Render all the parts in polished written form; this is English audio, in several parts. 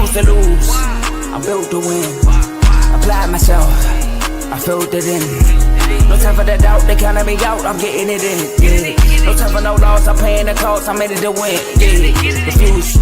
refuse to lose. I'm built to win. Apply myself, I filled it in. No time for the doubt, they counting me out, I'm getting it in. Yeah. No time for no loss, I'm paying the cost, I'm in it to win. Yeah. Refuse.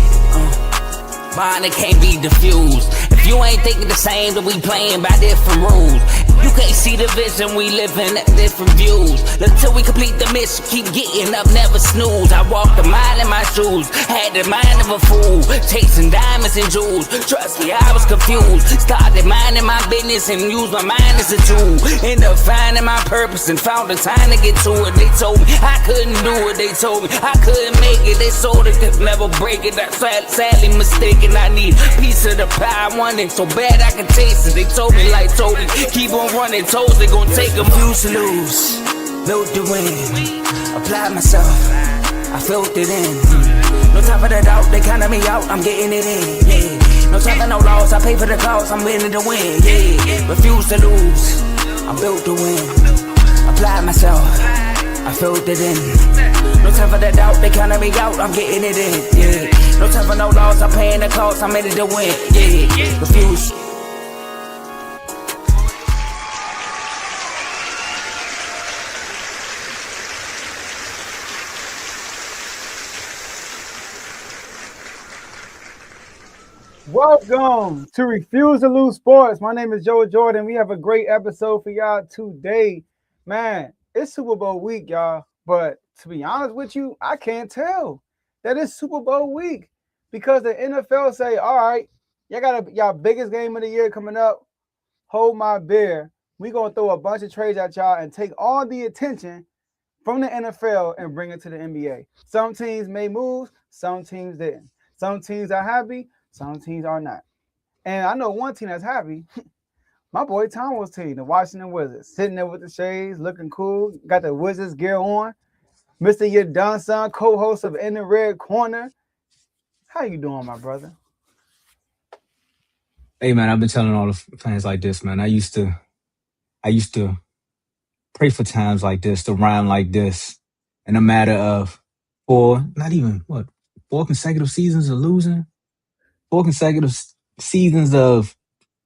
Mine, it can't be diffused. If you ain't thinking the same, then we playing by different rules. You can't see the vision, we living at different views. Until we complete the mission, keep getting up, never snooze. I walked a mile in my shoes, had the mind of a fool, chasing diamonds and jewels. Trust me, I was confused. Started minding my business and used my mind as a tool. Ended up finding my purpose and found the time to get to it. They told me I couldn't do it, they told me I couldn't make it. They sold it, could never break it. That's sadly mistaken. I need a piece of the pie, I want it so bad I can taste it. They told me like Toby, keep on running, toes they gon' take them. Refuse to lose, built to win. Apply myself, I filled it in. No time for the doubt, they counting me out, I'm getting it in. Yeah. No time for no loss, I pay for the cost, I'm winning to win. Yeah. Refuse to lose, I'm built to win. Apply myself, I filled it in. No time for the doubt, they counting me out, I'm getting it in. Yeah. No time for no loss, I'm paying the cost, I'm in it to win. Yeah. Refuse. Welcome to Refuse to Lose Sports. My name is Joe Jordan. We have a great episode for y'all today. Man, it's Super Bowl week, y'all. But to be honest with you, I can't tell that it's Super Bowl week because the NFL say, all right, y'all got y'all biggest game of the year coming up. Hold my beer. We're going to throw a bunch of trades at y'all and take all the attention from the NFL and bring it to the NBA. Some teams made moves, some teams didn't. Some teams are happy, some teams are not. And I know one team that's happy. My boy Tomo's team, the Washington Wizards, sitting there with the shades, looking cool, got the Wizards gear on. Mr. Your Done Son, co-host of In the Red Corner. How you doing, my brother? Hey man, I've been telling all the fans like this, man. I used to pray for times like this, to rhyme like this, in a matter of four consecutive seasons of losing, 4 consecutive seasons of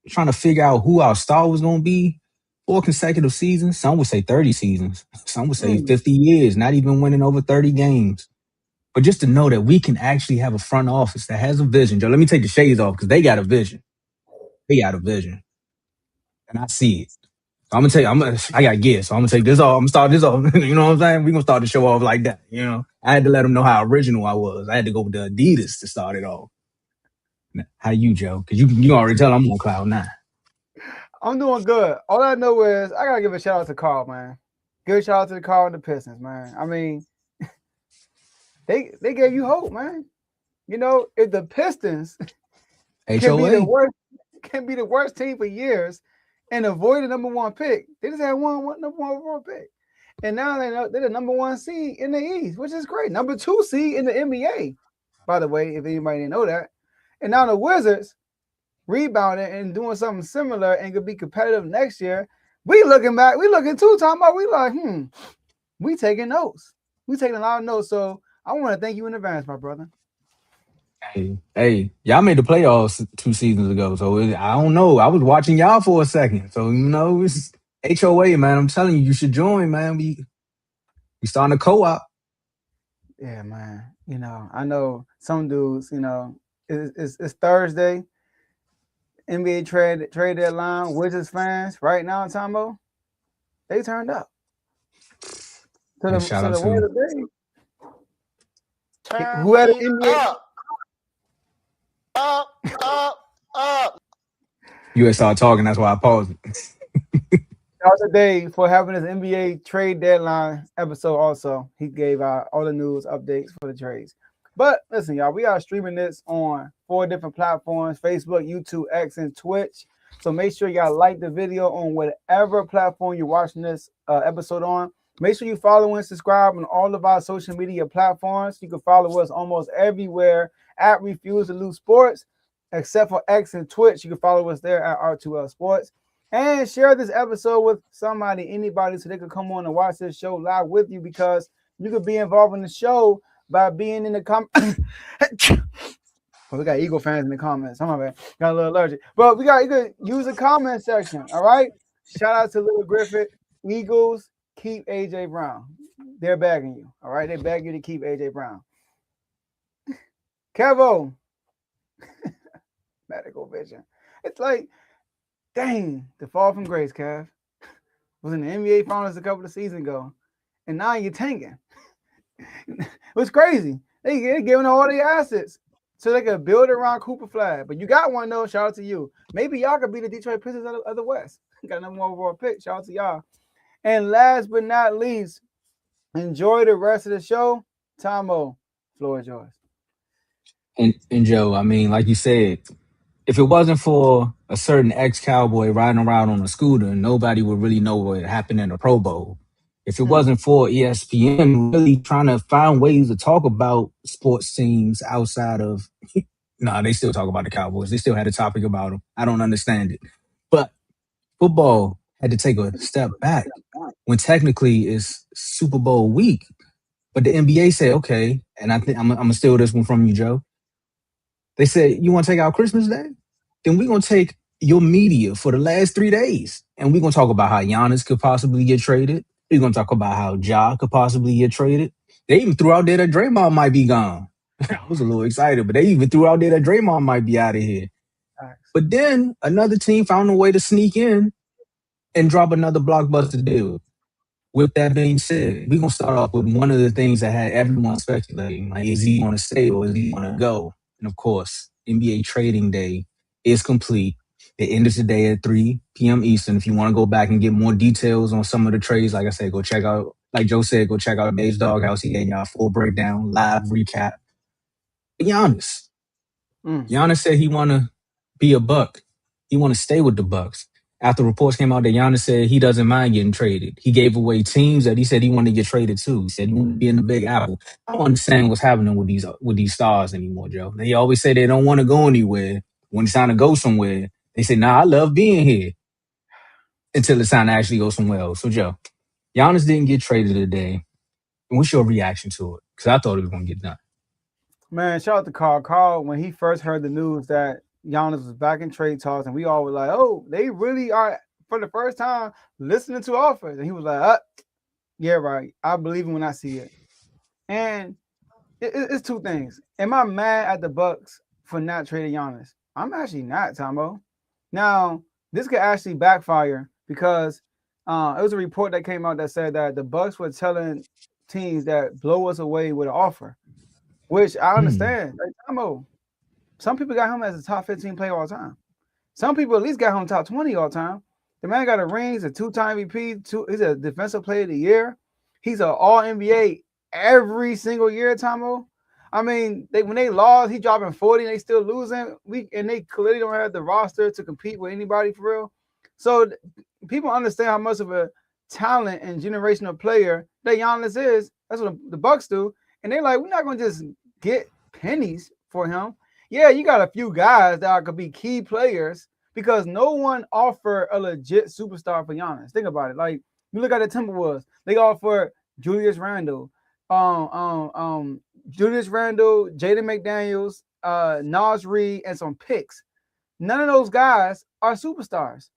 trying to figure out who our star was going to be, 4 consecutive seasons. Some would say 30 seasons. Some would say 50 years, not even winning over 30 games. But just to know that we can actually have a front office that has a vision. Joe, let me take the shades off because they got a vision. They got a vision. And I see it. So I'm going to tell you, I got gear. So I'm going to take this off. I'm going to start this off. You know what I'm saying? We're going to start the show off like that. You know, I had to let them know how original I was. I had to go with the Adidas to start it off. How you, Joe? Because you already tell I'm on cloud 9. I'm doing good. All I know is I got to give a shout out to Carl, man. Good shout out to the Carl and the Pistons, man. I mean, they gave you hope, man. You know, if the Pistons can be the worst team for years and avoid the number 1 pick, they just had one number 1 overall pick. And now they're the number 1 seed in the East, which is great. Number 2 seed in the NBA, by the way, if anybody didn't know that. And now the Wizards rebounding and doing something similar and could be competitive next year. We looking too, talking about, we like, we taking notes. We taking a lot of notes. So I want to thank you in advance, my brother. Hey, y'all made the playoffs 2 seasons ago. So I don't know. I was watching y'all for a second. So, you know, it's HOA, man. I'm telling you should join, man. We starting a co-op. Yeah, man. You know, I know some dudes, you know, it's Thursday. NBA trade deadline. Wizards fans right now, Tomo, they turned up. To the way of the day. Who had an NBA up. You had started talking, that's why I paused it. Shout out today for having his NBA trade deadline episode also. He gave out all the news updates for the trades. But listen, y'all, we are streaming this on 4 different platforms: Facebook, YouTube, X, and Twitch. So make sure y'all like the video on whatever platform you're watching this episode on. Make sure you follow and subscribe on all of our social media platforms. You can follow us almost everywhere at Refuse to Lose Sports, except for X and Twitch. You can follow us there at R2L Sports. And share this episode with anybody, so they could come on and watch this show live with you, because you could be involved in the show by being in the Oh, we got Eagle fans in the comments. Some of it got a little allergic. But you could use the comment section. All right. Shout out to Little Griffith. Eagles, keep AJ Brown. They're begging you. All right. They beg you to keep AJ Brown. Kevo. Medical vision. It's like, dang, the fall from grace, Kev. Was in the NBA finals a couple of seasons ago. And now you're tanking. It was crazy. They giving all the assets so they could build around Cooper Flag. But you got one though. Shout out to you. Maybe y'all could be the Detroit Pistons of the West. Got another one overall pick. Shout out to y'all. And last but not least, enjoy the rest of the show. Tomo, floor is yours. And Joe, I mean, like you said, if it wasn't for a certain ex-cowboy riding around on a scooter, nobody would really know what happened in the Pro Bowl. If it wasn't for ESPN really trying to find ways to talk about sports teams outside of, they still talk about the Cowboys. They still had a topic about them. I don't understand it. But football had to take a step back when technically it's Super Bowl week. But the NBA said, okay, and I think I'm going to steal this one from you, Joe. They said, you want to take out Christmas Day? Then we're going to take your media for the last 3 days. And we're going to talk about how Giannis could possibly get traded. We're going to talk about how Ja could possibly get traded. They even threw out there that Draymond might be gone. I was a little excited, but they even threw out there that Draymond might be out of here. But then another team found a way to sneak in and drop another blockbuster deal. With that being said, we're going to start off with one of the things that had everyone speculating. Like, is he going to stay or is he going to go? And of course, NBA trading day is complete. It ended today at 3 p.m. Eastern. If you want to go back and get more details on some of the trades, like I said, go check out, like Joe said, go check out Dave's Doghouse. He gave y'all a full breakdown, live recap. But Giannis said he want to be a Buck. He want to stay with the Bucks. After reports came out that Giannis said he doesn't mind getting traded. He gave away teams that he said he wanted to get traded to. He said he wanted to be in the Big Apple. I don't understand what's happening with these stars anymore, Joe. They always say they don't want to go anywhere. When it's time to go somewhere, they say, nah, I love being here. Until it's time to actually go somewhere else. So, Joe, Giannis didn't get traded today. And what's your reaction to it? Because I thought it was going to get done. Man, shout out to Carl. Carl, when he first heard the news that Giannis was back in trade talks, and we all were like, oh, they really are, for the first time, listening to offers. And he was like, yeah, right. I believe it when I see it. And it's two things. Am I mad at the Bucks for not trading Giannis? I'm actually not, Tomo. Now, this could actually backfire because it was a report that came out that said that the Bucks were telling teams that blow us away with an offer, which I understand. Like, Tomo, some people got him as a top 15 player all time. Some people at least got him top 20 all time. The man got a ring. He's a two-time MVP. He's a defensive player of the year. He's an all-NBA every single year, Tomo. I mean, when they lost, he dropping 40 and they still losing. And they clearly don't have the roster to compete with anybody for real. So people understand how much of a talent and generational player that Giannis is. That's what the Bucks do. And they're like, we're not going to just get pennies for him. Yeah, you got a few guys that could be key players because no one offered a legit superstar for Giannis. Think about it. Like, you look at the Timberwolves. They offered Julius Randle, Julius Randle, Jaden McDaniels, Nas Reed, and some picks. None of those guys are superstars.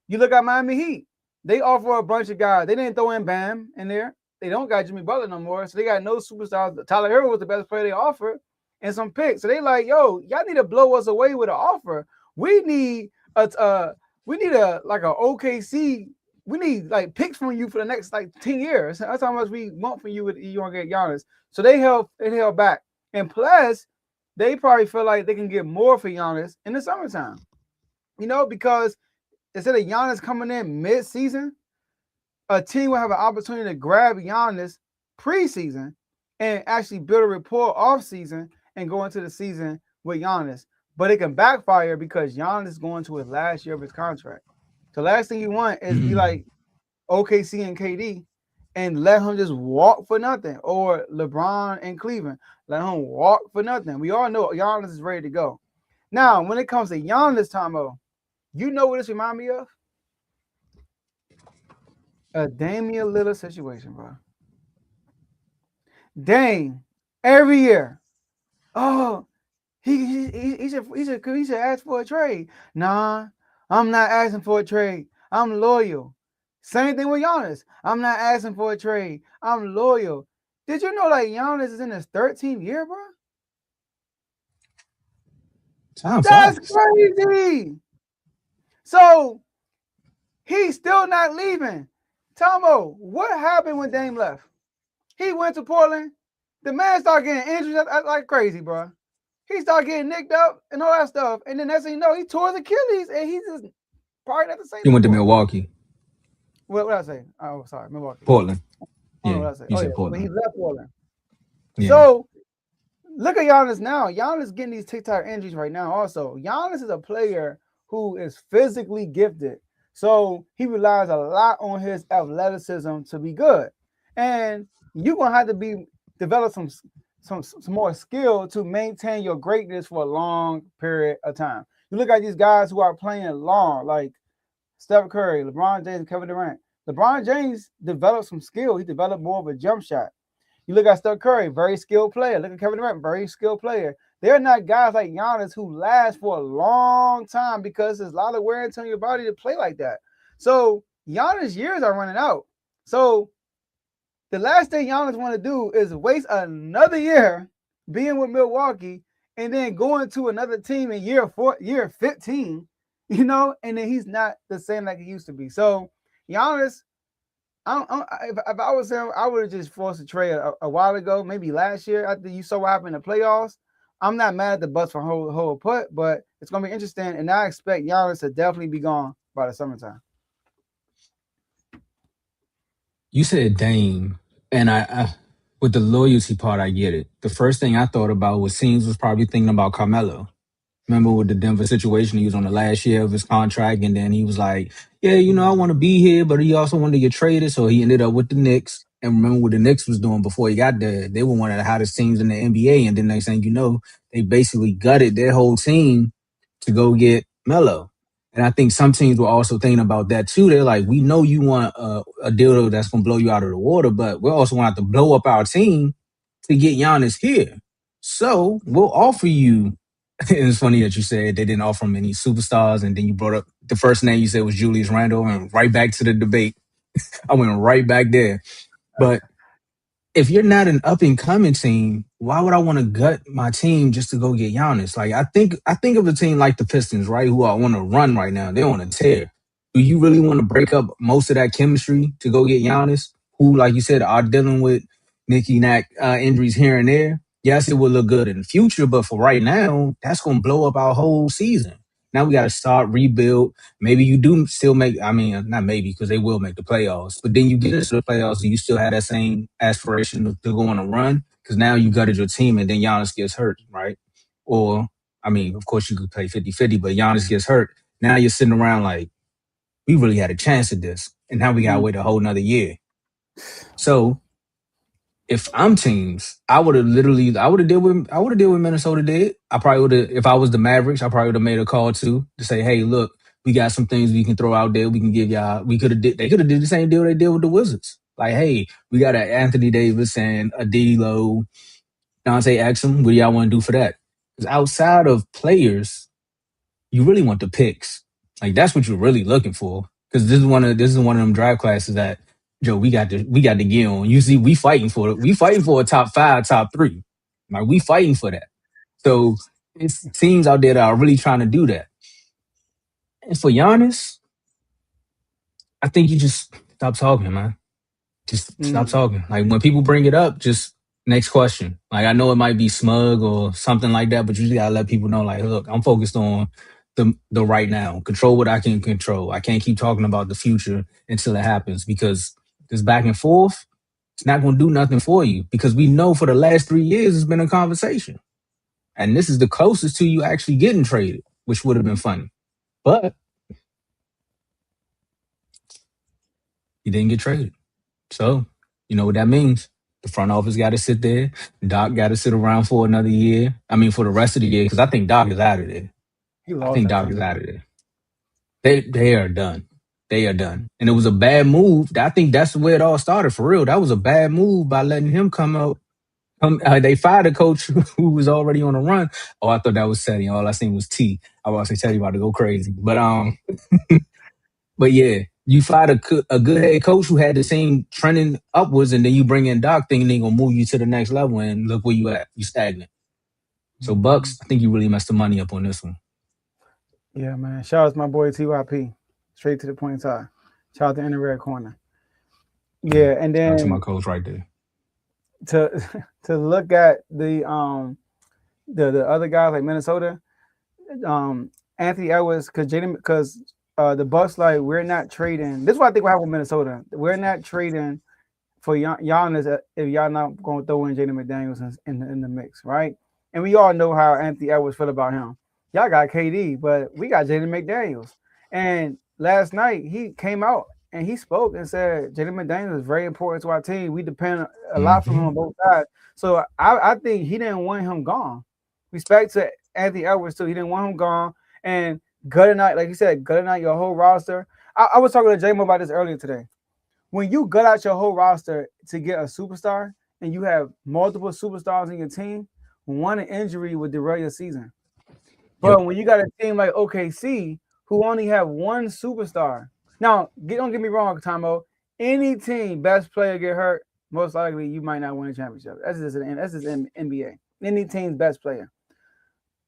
You look at Miami Heat. They offer a bunch of guys. They didn't throw in Bam in there. They don't got Jimmy Butler no more. So they got no superstars. Tyler Hero was the best player they offered and some picks. So they like, yo, y'all need to blow us away with an offer. We need a OKC. We need like picks from you for the next like 10 years. That's how much we want from you if you want to get Giannis. So they held back. And plus, they probably feel like they can get more for Giannis in the summertime. You know, because instead of Giannis coming in mid-season, a team will have an opportunity to grab Giannis preseason and actually build a rapport off-season and go into the season with Giannis. But it can backfire because Giannis is going to his last year of his contract. The last thing you want is be like OKC and KD and let him just walk for nothing, or LeBron and Cleveland, let him walk for nothing. We all know Giannis is ready to go. Now, when it comes to Giannis, Tomo, you know what this reminds me of? A Damian Lillard situation, bro. Dame, every year, oh, He should ask for a trade. Nah, I'm not asking for a trade. I'm loyal. Same thing with Giannis. I'm not asking for a trade. I'm loyal. Did you know that Giannis is in his 13th year, bro? Time That's flies. crazy. So he's still not leaving. Tomo, what happened when Dame left? He went to Portland. The man started getting injuries like crazy, bro. He started getting nicked up and all that stuff. And then next thing you know, he tore his Achilles and he's just probably not the same He no went to more. Milwaukee. What did I say? Oh, sorry, Milwaukee. Portland. I don't know Yeah, what I say. you Oh, yeah, said but he Portland. left Portland. Yeah. So look at Giannis now. Giannis getting these TikTok injuries right now also. Giannis is a player who is physically gifted. So he relies a lot on his athleticism to be good. And you're going to have to develop some more skill to maintain your greatness for a long period of time. You look at these guys who are playing long, like Steph Curry, LeBron James, and Kevin Durant. LeBron James developed some skill. He developed more of a jump shot. You look at Steph Curry, very skilled player. Look at Kevin Durant, very skilled player. They're not guys like Giannis who last for a long time because there's a lot of wear and tear on your body to play like that. So Giannis' years are running out. So the last thing Giannis want to do is waste another year being with Milwaukee and then going to another team in year 15, and then he's not the same like he used to be. So Giannis, if I was him, I would have just forced a trade a while ago, maybe last year after you saw what happened in the playoffs. I'm not mad at the Bucks for whole put, but it's going to be interesting, and I expect Giannis to definitely be gone by the summertime. You said Dame, and I with the loyalty part, I get it. The first thing I thought about was probably thinking about Carmelo. Remember with the Denver situation, he was on the last year of his contract, and then he was like, "Yeah, I want to be here," but he also wanted to get traded, so he ended up with the Knicks. And remember what the Knicks was doing before he got there? They were one of the hottest teams in the NBA, and then next thing you know, they basically gutted their whole team to go get Melo. And I think some teams were also thinking about that too. They're like, we know you want a deal that's going to blow you out of the water, but we also want to blow up our team to get Giannis here. So we'll offer you. It's funny that you said they didn't offer him any superstars, and then you brought up the first name you said was Julius Randle, and right back to the debate. I went right back there. But if you're not an up and coming team, why would I want to gut my team just to go get Giannis? Like I think of a team like the Pistons, right? Who are on a run right now. They're on a tear. Do you really want to break up most of that chemistry to go get Giannis, who, like you said, are dealing with Nicky Knack injuries here and there? Yes, it will look good in the future, but for right now, that's going to blow up our whole season. Now we got to start rebuild. Maybe you do still make, I mean, not maybe because they will make the playoffs, but then you get into the playoffs and you still have that same aspiration to go on a run because now you gutted your team and then Giannis gets hurt, right? Or, I mean, of course you could play 50-50, but Giannis gets hurt. Now you're sitting around like, we really had a chance at this. And now we got to wait a whole nother year. So if I'm teams, I would have dealt with Minnesota did. I probably would have, if I was the Mavericks, I probably would have made a call too to say, hey, look, we got some things we can throw out there. We can give y'all, they could have did the same deal they did with the Wizards. Like, hey, we got an Anthony Davis and a D'Lo, Dante Exum. What do y'all want to do for that? Because outside of players, you really want the picks. Like that's what you're really looking for. Because this is one of them draft classes that Joe, we got to get on. You see, we fighting for a top 5, top 3. Like we fighting for that. So it's teams out there that are really trying to do that. And for Giannis, I think you just stop talking, man. Just stop talking. Like when people bring it up, just next question. Like I know it might be smug or something like that, but you just gotta let people know, like, look, I'm focused on the right now. Control what I can control. I can't keep talking about the future until it happens because this back and forth, it's not gonna do nothing for you because we know for the last 3 years it's been a conversation. And this is the closest to you actually getting traded, which would have been funny. But you didn't get traded. So, you know what that means? The front office got to sit there. Doc got to sit around for another year. I mean, for the rest of the year, because I think Doc is out of there. I think Doc is out of there. They are done. They are done. And it was a bad move. I think that's where it all started for real. That was a bad move by letting him come out They fired a coach who was already on a run. Oh, I thought that was Teddy. All I seen was T. I was about to say Teddy about to go crazy, but yeah, you fired a good head coach who had the same trending upwards, and then you bring in Doc, thinking they gonna move you to the next level, and look where you at. You stagnant. So Mhm. Bucks, I think you really messed the money up on this one. Yeah, man. Shout out to my boy TYP. Straight to the point time. Shout out to in the red corner. Yeah, Yeah, and shout out to my then coach right there. to to look at the other guys like Minnesota, um Anthony Edwards, because the Bucks like we're not trading. This is what I think will happen with Minnesota. We're not trading for Giannis if y'all not going to throw in Jaden McDaniels in the mix, right? And we all know how Anthony Edwards feel about him. Y'all got KD, but we got Jaden McDaniels. And last night he came out and he spoke and said Jaden McDaniels is very important to our team. We depend a lot from him Hmm. on both sides. So I think he didn't want him gone. Respect to Anthony Edwards too. He didn't want him gone. And gutting out, like you said, gutting out your whole roster. I was talking to J-Mo about this earlier today. When you gut out your whole roster to get a superstar and you have multiple superstars in your team, one injury would derail your season. Yep. But when you got a team like OKC who only have one superstar, now don't get me wrong, Tomo. Any team best player get hurt, most likely you might not win a championship. That's just NBA. Any team's best player.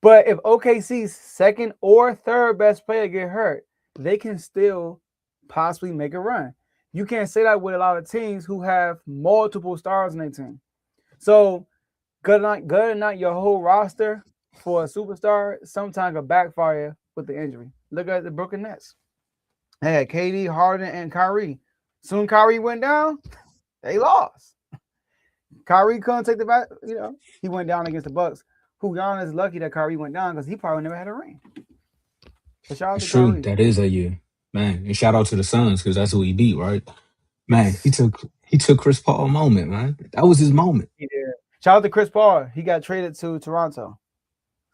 But if OKC's second or third best player get hurt, they can still possibly make a run. You can't say that with a lot of teams who have multiple stars in their team. So gutting out your whole roster for a superstar sometimes can backfire with the injury. Look at the Brooklyn Nets. They had KD, Harden, and Kyrie. Soon Kyrie went down, they lost. Kyrie couldn't take the back, he went down against the Bucks. Who Giannis is lucky that Kyrie went down because he probably never had a ring. But shout out It's to true. Kyrie. That is a year, man. And shout out to the Suns because that's who he beat, right? Man, he took Chris Paul moment, man. That was his moment. He did. Shout out to Chris Paul. He got traded to Toronto.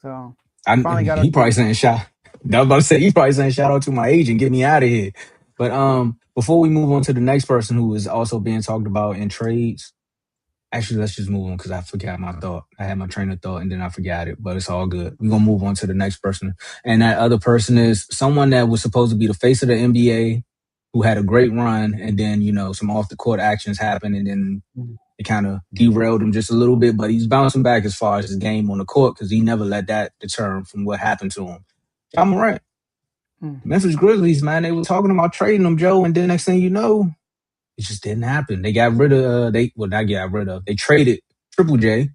So he I finally got a he probably saying shout. I was about to say he probably saying shout out to my agent, get me out of here. But before we move on to the next person who is also being talked about in trades, actually let's just move on because I forgot my thought. I had my train of thought and then I forgot it, but it's all good. We're gonna move on to the next person, and that other person is someone that was supposed to be the face of the NBA, who had a great run, and then some off the court actions happened, and then it kind of derailed him just a little bit, but he's bouncing back as far as his game on the court because he never let that deter him from what happened to him. John Morant, Mm. Memphis Grizzlies, man, they were talking about trading him, Joe, and then next thing you know, it just didn't happen. They got rid of not got rid of. They traded Triple J,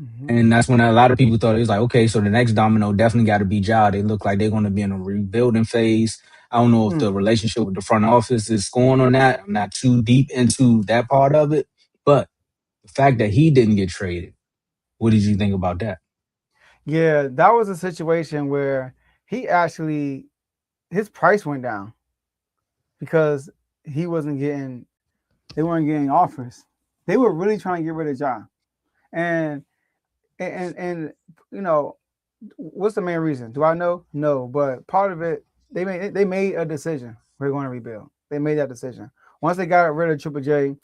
Mm-hmm. and that's when a lot of people thought it was like, okay, so the next domino definitely got to be Ja. They look like they're going to be in a rebuilding phase. I don't know if Mm. the relationship with the front office is going on that. I'm not too deep into that part of it, but the fact that he didn't get traded, what did you think about that? Yeah, that was a situation where he actually his price went down because he wasn't getting they weren't getting offers. They were really trying to get rid of John. And and you know, what's the main reason? Do I know? No, but part of it they made a decision. We're going to rebuild. They made that decision. Once they got rid of Triple J,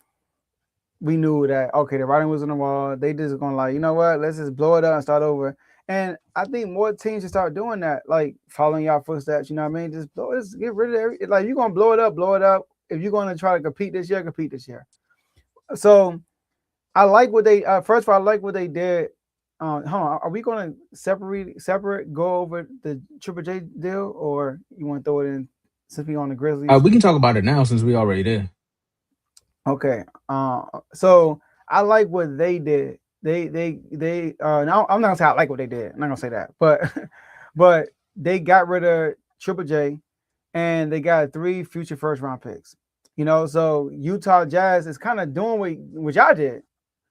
we knew that okay, the writing was on the wall. They just gonna like, you know what? Let's just blow it up and start over. And I think more teams should start doing that, like following y'all footsteps. You know what I mean? Just get rid of like you're gonna blow it up, blow it up. If you're gonna try to compete this year, compete this year. So I like what they first of all, I like what they did. Hold on, are we gonna separate go over the Triple J deal, or you want to throw it in since we on the Grizzlies? We can talk about it now since we already there. Okay. So I like what they did. They now I'm not gonna say I like what they did. I'm not gonna say that, but but they got rid of Triple J and they got 3 future first round picks. So Utah Jazz is kind of doing what y'all did.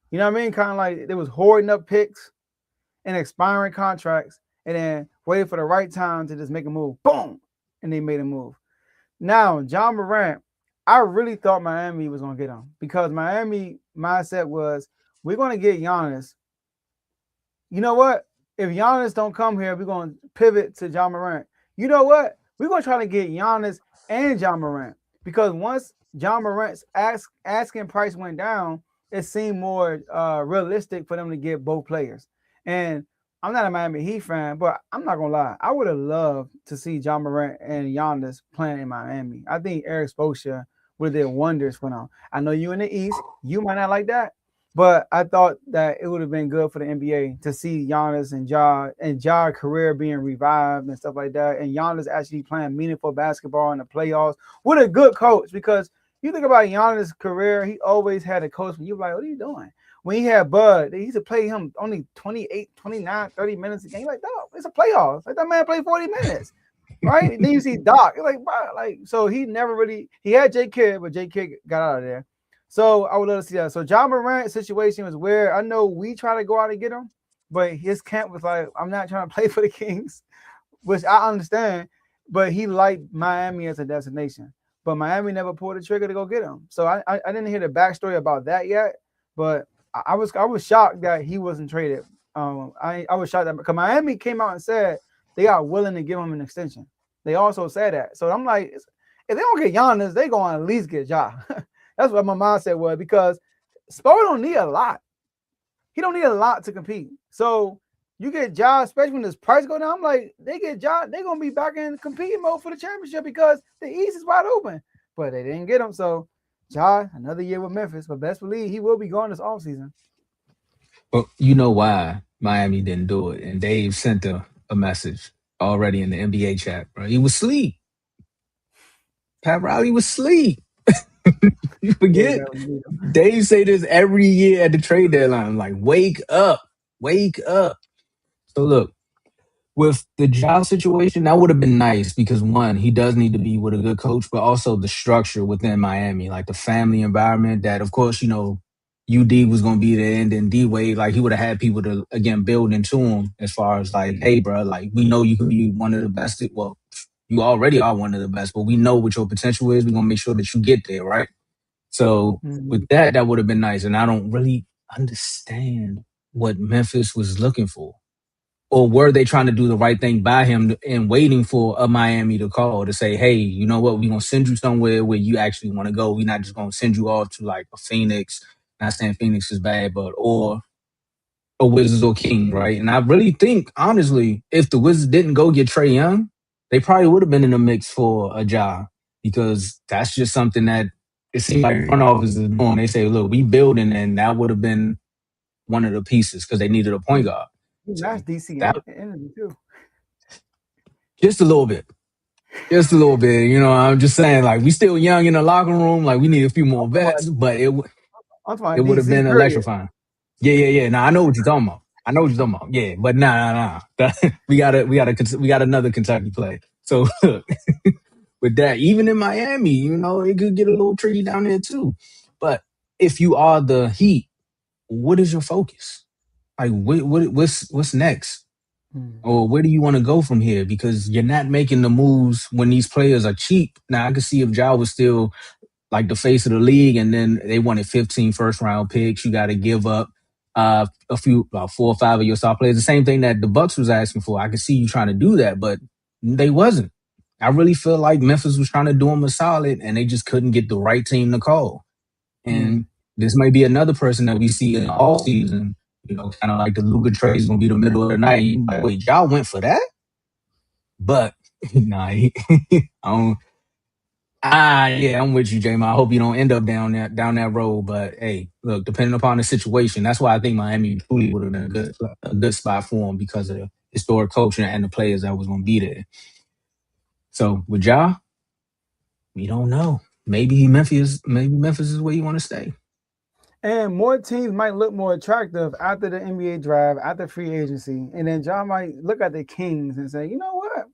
You know what I mean? Kind of like they was hoarding up picks and expiring contracts and then waiting for the right time to just make a move. Boom. And they made a move. Now, John Morant, I really thought Miami was going to get him because Miami mindset was we're going to get Giannis. You know what? If Giannis don't come here, we're going to pivot to John Morant. You know what? We're going to try to get Giannis and John Morant because once John Morant's asking price went down, it seemed more realistic for them to get both players. And I'm not a Miami Heat fan, but I'm not gonna lie. I would have loved to see John Morant and Giannis playing in Miami. I think Eric Spoelstra would have did wonders for them. I know you in the East, you might not like that, but I thought that it would have been good for the NBA to see Giannis and Ja career being revived and stuff like that, and Giannis actually playing meaningful basketball in the playoffs with a good coach. Because you think about Giannis' career, he always had a coach when you're like, what are you doing? When he had Bud, they used to play him only 28, 29, 30 minutes a game. Like, dog, it's a playoffs. Like, that man played 40 minutes, right? Then you see Doc. You're like, wow, like, so he never really, he had J. Kidd, but J. Kidd got out of there. So I would love to see that. So John Morant's situation was weird. I know we try to go out and get him, but his camp was like, I'm not trying to play for the Kings, which I understand, but he liked Miami as a destination. But Miami never pulled the trigger to go get him. So I didn't hear the backstory about that yet, but I was shocked that he wasn't traded. I was shocked that because Miami came out and said they are willing to give him an extension. They also said that. So I'm like, if they don't get Giannis, they going to at least get Ja. That's what my mindset was, because Spo don't need a lot. He don't need a lot to compete. So you get Ja, especially when his price go down. I'm like, they get Ja, they're gonna be back in competing mode for the championship because the East is wide open. But they didn't get him. So Ja, another year with Memphis, but best believe he will be gone this offseason. Well, you know why Miami didn't do it. And Dave sent a message already in the NBA chat, bro. He was asleep. Pat Riley was asleep. You forget? Dave say this every year at the trade deadline. Like, wake up. Wake up. So look, with the job situation, that would have been nice because one, he does need to be with a good coach, but also the structure within Miami, like the family environment that, of course, UD was going to be there, and then D Wade, like he would have had people to, again, build into him as far as like, hey, bro, like we know you could be one of the best. Well, you already are one of the best, but we know what your potential is. We're going to make sure that you get there, right? So with that would have been nice. And I don't really understand what Memphis was looking for. Or were they trying to do the right thing by him and waiting for a Miami to call to say, hey, you know what? We're going to send you somewhere where you actually want to go. We're not just going to send you off to like a Phoenix. Not saying Phoenix is bad, but or a Wizards or King, right? And I really think, honestly, if the Wizards didn't go get Trae Young, they probably would have been in the mix for a job, because that's just something that it seems like front office is doing. They say, look, we building, and that would have been one of the pieces because they needed a point guard. That's DC energy too. Just a little bit. Just a little bit. I'm just saying, like, we still young in the locker room. Like, we need a few more vets, but it would have been electrifying. Yeah. Now I know what you're talking about. Yeah, but nah. we got another Kentucky play. So look, with that, even in Miami, it could get a little tricky down there too. But if you are the Heat, what is your focus? Like, what's next? Or where do you want to go from here? Because you're not making the moves when these players are cheap. Now, I could see if Ja was still like the face of the league and then they wanted 15 first-round picks, you got to give up a few, about 4 or 5 of your star players. The same thing that the Bucks was asking for. I could see you trying to do that, but they wasn't. I really feel like Memphis was trying to do them a solid, and they just couldn't get the right team to call. And this may be another person that we see in all season, kind of like the Luka trade is going to be the middle of the night. Like, wait, y'all went for that? But, nah, I don't. Yeah, I'm with you, J-Ma. I hope you don't end up down that road. But, hey, look, depending upon the situation, that's why I think Miami truly would have been a good spot for him, because of the historic coaching and the players that was going to be there. So, with Ja, we don't know. Maybe Memphis is where you want to stay. And more teams might look more attractive after the NBA draft, after free agency. And then John might look at the Kings and say, you know what?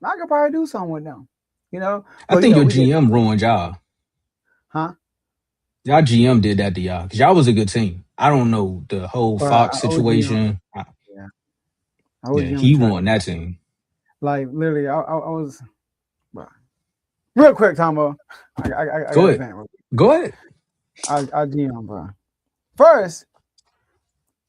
I could probably do something with them. I think your GM ruined y'all. Huh? Y'all GM did that to y'all, because y'all was a good team. I don't know the whole Fox situation. He won that team. Like, literally, I was... Real quick, Tomo. Go ahead. Go ahead. I GM, bro. First,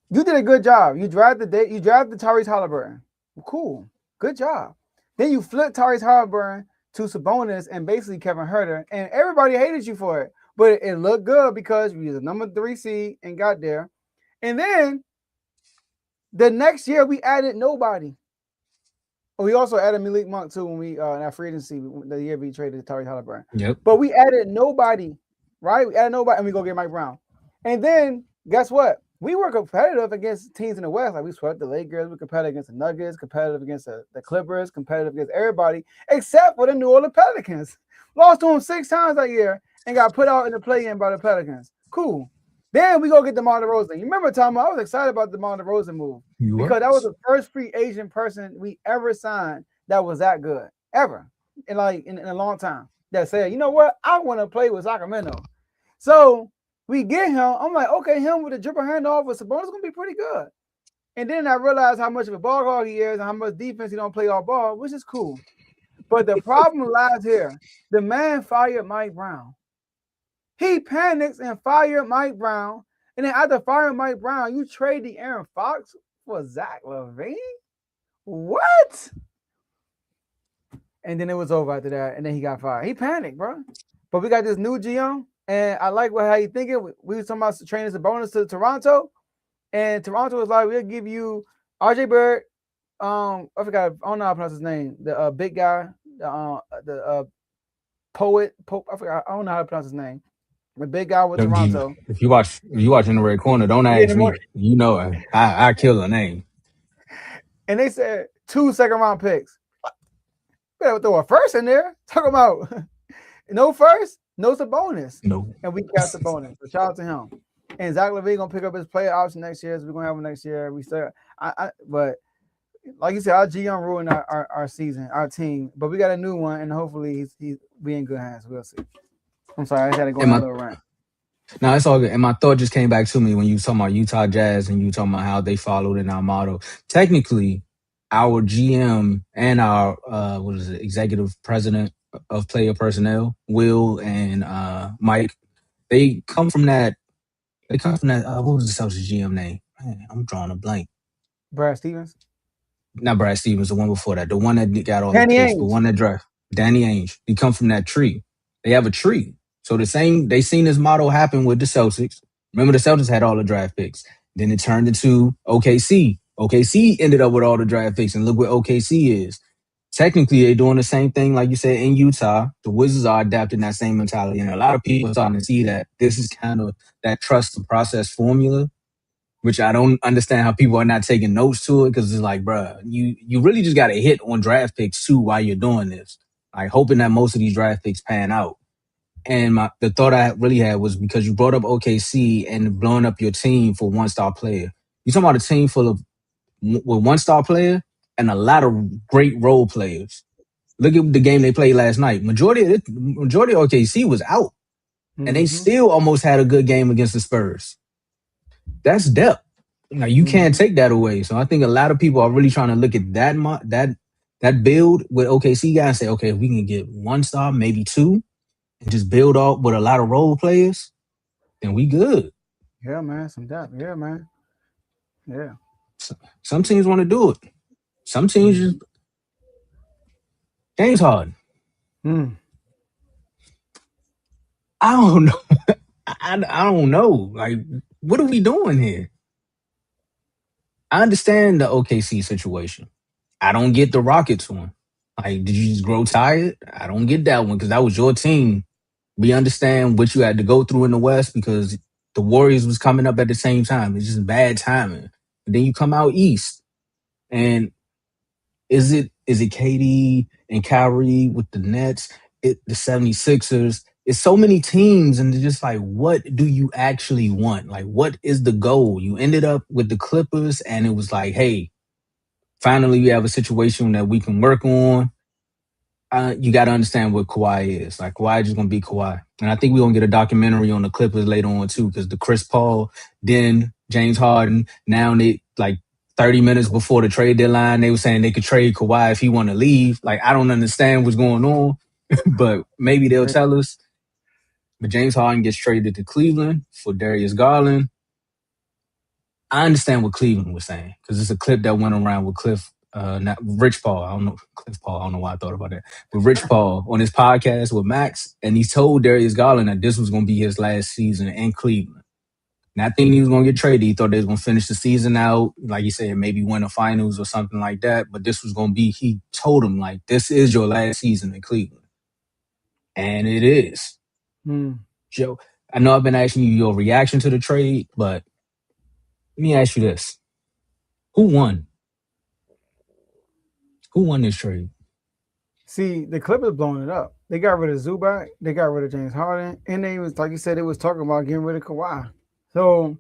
you did a good job. You drafted Tyrese Halliburton. Cool. Good job. Then you flipped Tyrese Halliburton to Sabonis and basically Kevin Huerter, and everybody hated you for it. but it looked good because we was a number 3 seed and got there. And then the next year we added nobody. We also added Malik Monk too when we in our free agency the year we traded Tari Halliburton. Yep. But we added nobody, right? We added nobody, and we go get Mike Brown. And then guess what? We were competitive against teams in the West. Like we swept the Lakers, we were competitive against the Nuggets, competitive against the Clippers, competitive against everybody except for the New Orleans Pelicans. Lost to them 6 times that year and got put out in the play-in by the Pelicans. Cool. Then we go get DeMar DeRozan. You remember, Tom? I was excited about the DeMar DeRozan move because that was the first free agent person we ever signed that was that good ever, in a long time. That said, you know what? I want to play with Sacramento. So we get him. I'm like, okay, him with a dribble handoff with Sabonis is gonna be pretty good. And then I realized how much of a ball hog he is and how much defense he don't play all ball, which is cool. But the problem lies here. The man fired Mike Brown. He panics and fired Mike Brown. And then after firing Mike Brown, you trade the Aaron Fox for Zach LaVine? What? And then it was over after that. And then he got fired. He panicked, bro. But we got this new GM. And I like how he thinking. We were talking about training Sabonis to Toronto. And Toronto was like, we'll give you RJ Bird. I forgot. I don't know how to pronounce his name. The big guy. The poet. I forgot. I don't know how to pronounce his name. The big guy with Toronto. If you watch in the red corner, don't ask me. You know I kill a name. And they said 2 second-round picks. Better throw a first in there. Talk about no first, no Sabonis. No. And we kept Sabonis. So shout out to him. And Zach LaVine gonna pick up his player option next year. So we're gonna have him next year. We still, but like you said, our GM ruined our season, our team. But we got a new one, and hopefully he's be in good hands. We'll see. I'm sorry, I just had to go on a little rant. No, it's all good. And my thought just came back to me when you talking about Utah Jazz and you talking about how they followed in our motto. Technically, our GM and our executive president of player personnel, Will and Mike, they come from that. What was the Celtics GM name? Man, I'm drawing a blank. Brad Stevens? Not Brad Stevens, the one before that. The one that got all the picks, the one that draft. Danny Ainge. He come from that tree. They have a tree. So they seen this model happen with the Celtics. Remember, the Celtics had all the draft picks. Then it turned into OKC. OKC ended up with all the draft picks, and look where OKC is. Technically, they're doing the same thing, like you said, in Utah. The Wizards are adapting that same mentality, and a lot of people are starting to see that this is kind of that trust the process formula, which I don't understand how people are not taking notes to it, because it's like, bruh, you really just got to hit on draft picks too while you're doing this, like hoping that most of these draft picks pan out. And the thought I really had was because you brought up OKC and blowing up your team for one-star player. You're talking about a team full of with one-star player and a lot of great role players. Look at the game they played last night. Majority of OKC was out, and they still almost had a good game against the Spurs. That's depth. Now you can't take that away. So I think a lot of people are really trying to look at that build with OKC guys and say, okay, if we can get 1 star, maybe 2. And just build up with a lot of role players, then we good. Yeah, man. Some depth. Yeah, man. Yeah. Some teams want to do it. Some teams just James Harden. I don't know. I don't know. Like, what are we doing here? I understand the OKC situation. I don't get the Rockets one. Like, did you just grow tired? I don't get that one because that was your team. We understand what you had to go through in the West because the Warriors was coming up at the same time. It's just bad timing. And then you come out East. And is it KD and Kyrie with the Nets, the 76ers? It's so many teams, and it's just like, what do you actually want? Like, what is the goal? You ended up with the Clippers, and it was like, hey, finally we have a situation that we can work on. You got to understand what Kawhi is. Like, Kawhi is just going to be Kawhi. And I think we're going to get a documentary on the Clippers later on, too, because the Chris Paul, then James Harden, now they, like, 30 minutes before the trade deadline, they were saying they could trade Kawhi if he want to leave. Like, I don't understand what's going on, but maybe they'll tell us. But James Harden gets traded to Cleveland for Darius Garland. I understand what Cleveland was saying because it's a clip that went around with Cliff not Rich Paul. I don't know Cliff Paul. I don't know why I thought about that, but Rich Paul on his podcast with Max, and he told Darius Garland that this was going to be his last season in Cleveland. Not thinking he was going to get traded. He thought they was going to finish the season out, like you said, maybe win the finals or something like that. But this was going to be. He told him like, this is your last season in Cleveland, and it is. Joe, I know I've been asking you your reaction to the trade, but let me ask you this: Who won? Who won this trade? See, the Clippers blowing it up. They got rid of Zubac, they got rid of James Harden, and they was, like you said, they was talking about getting rid of Kawhi. So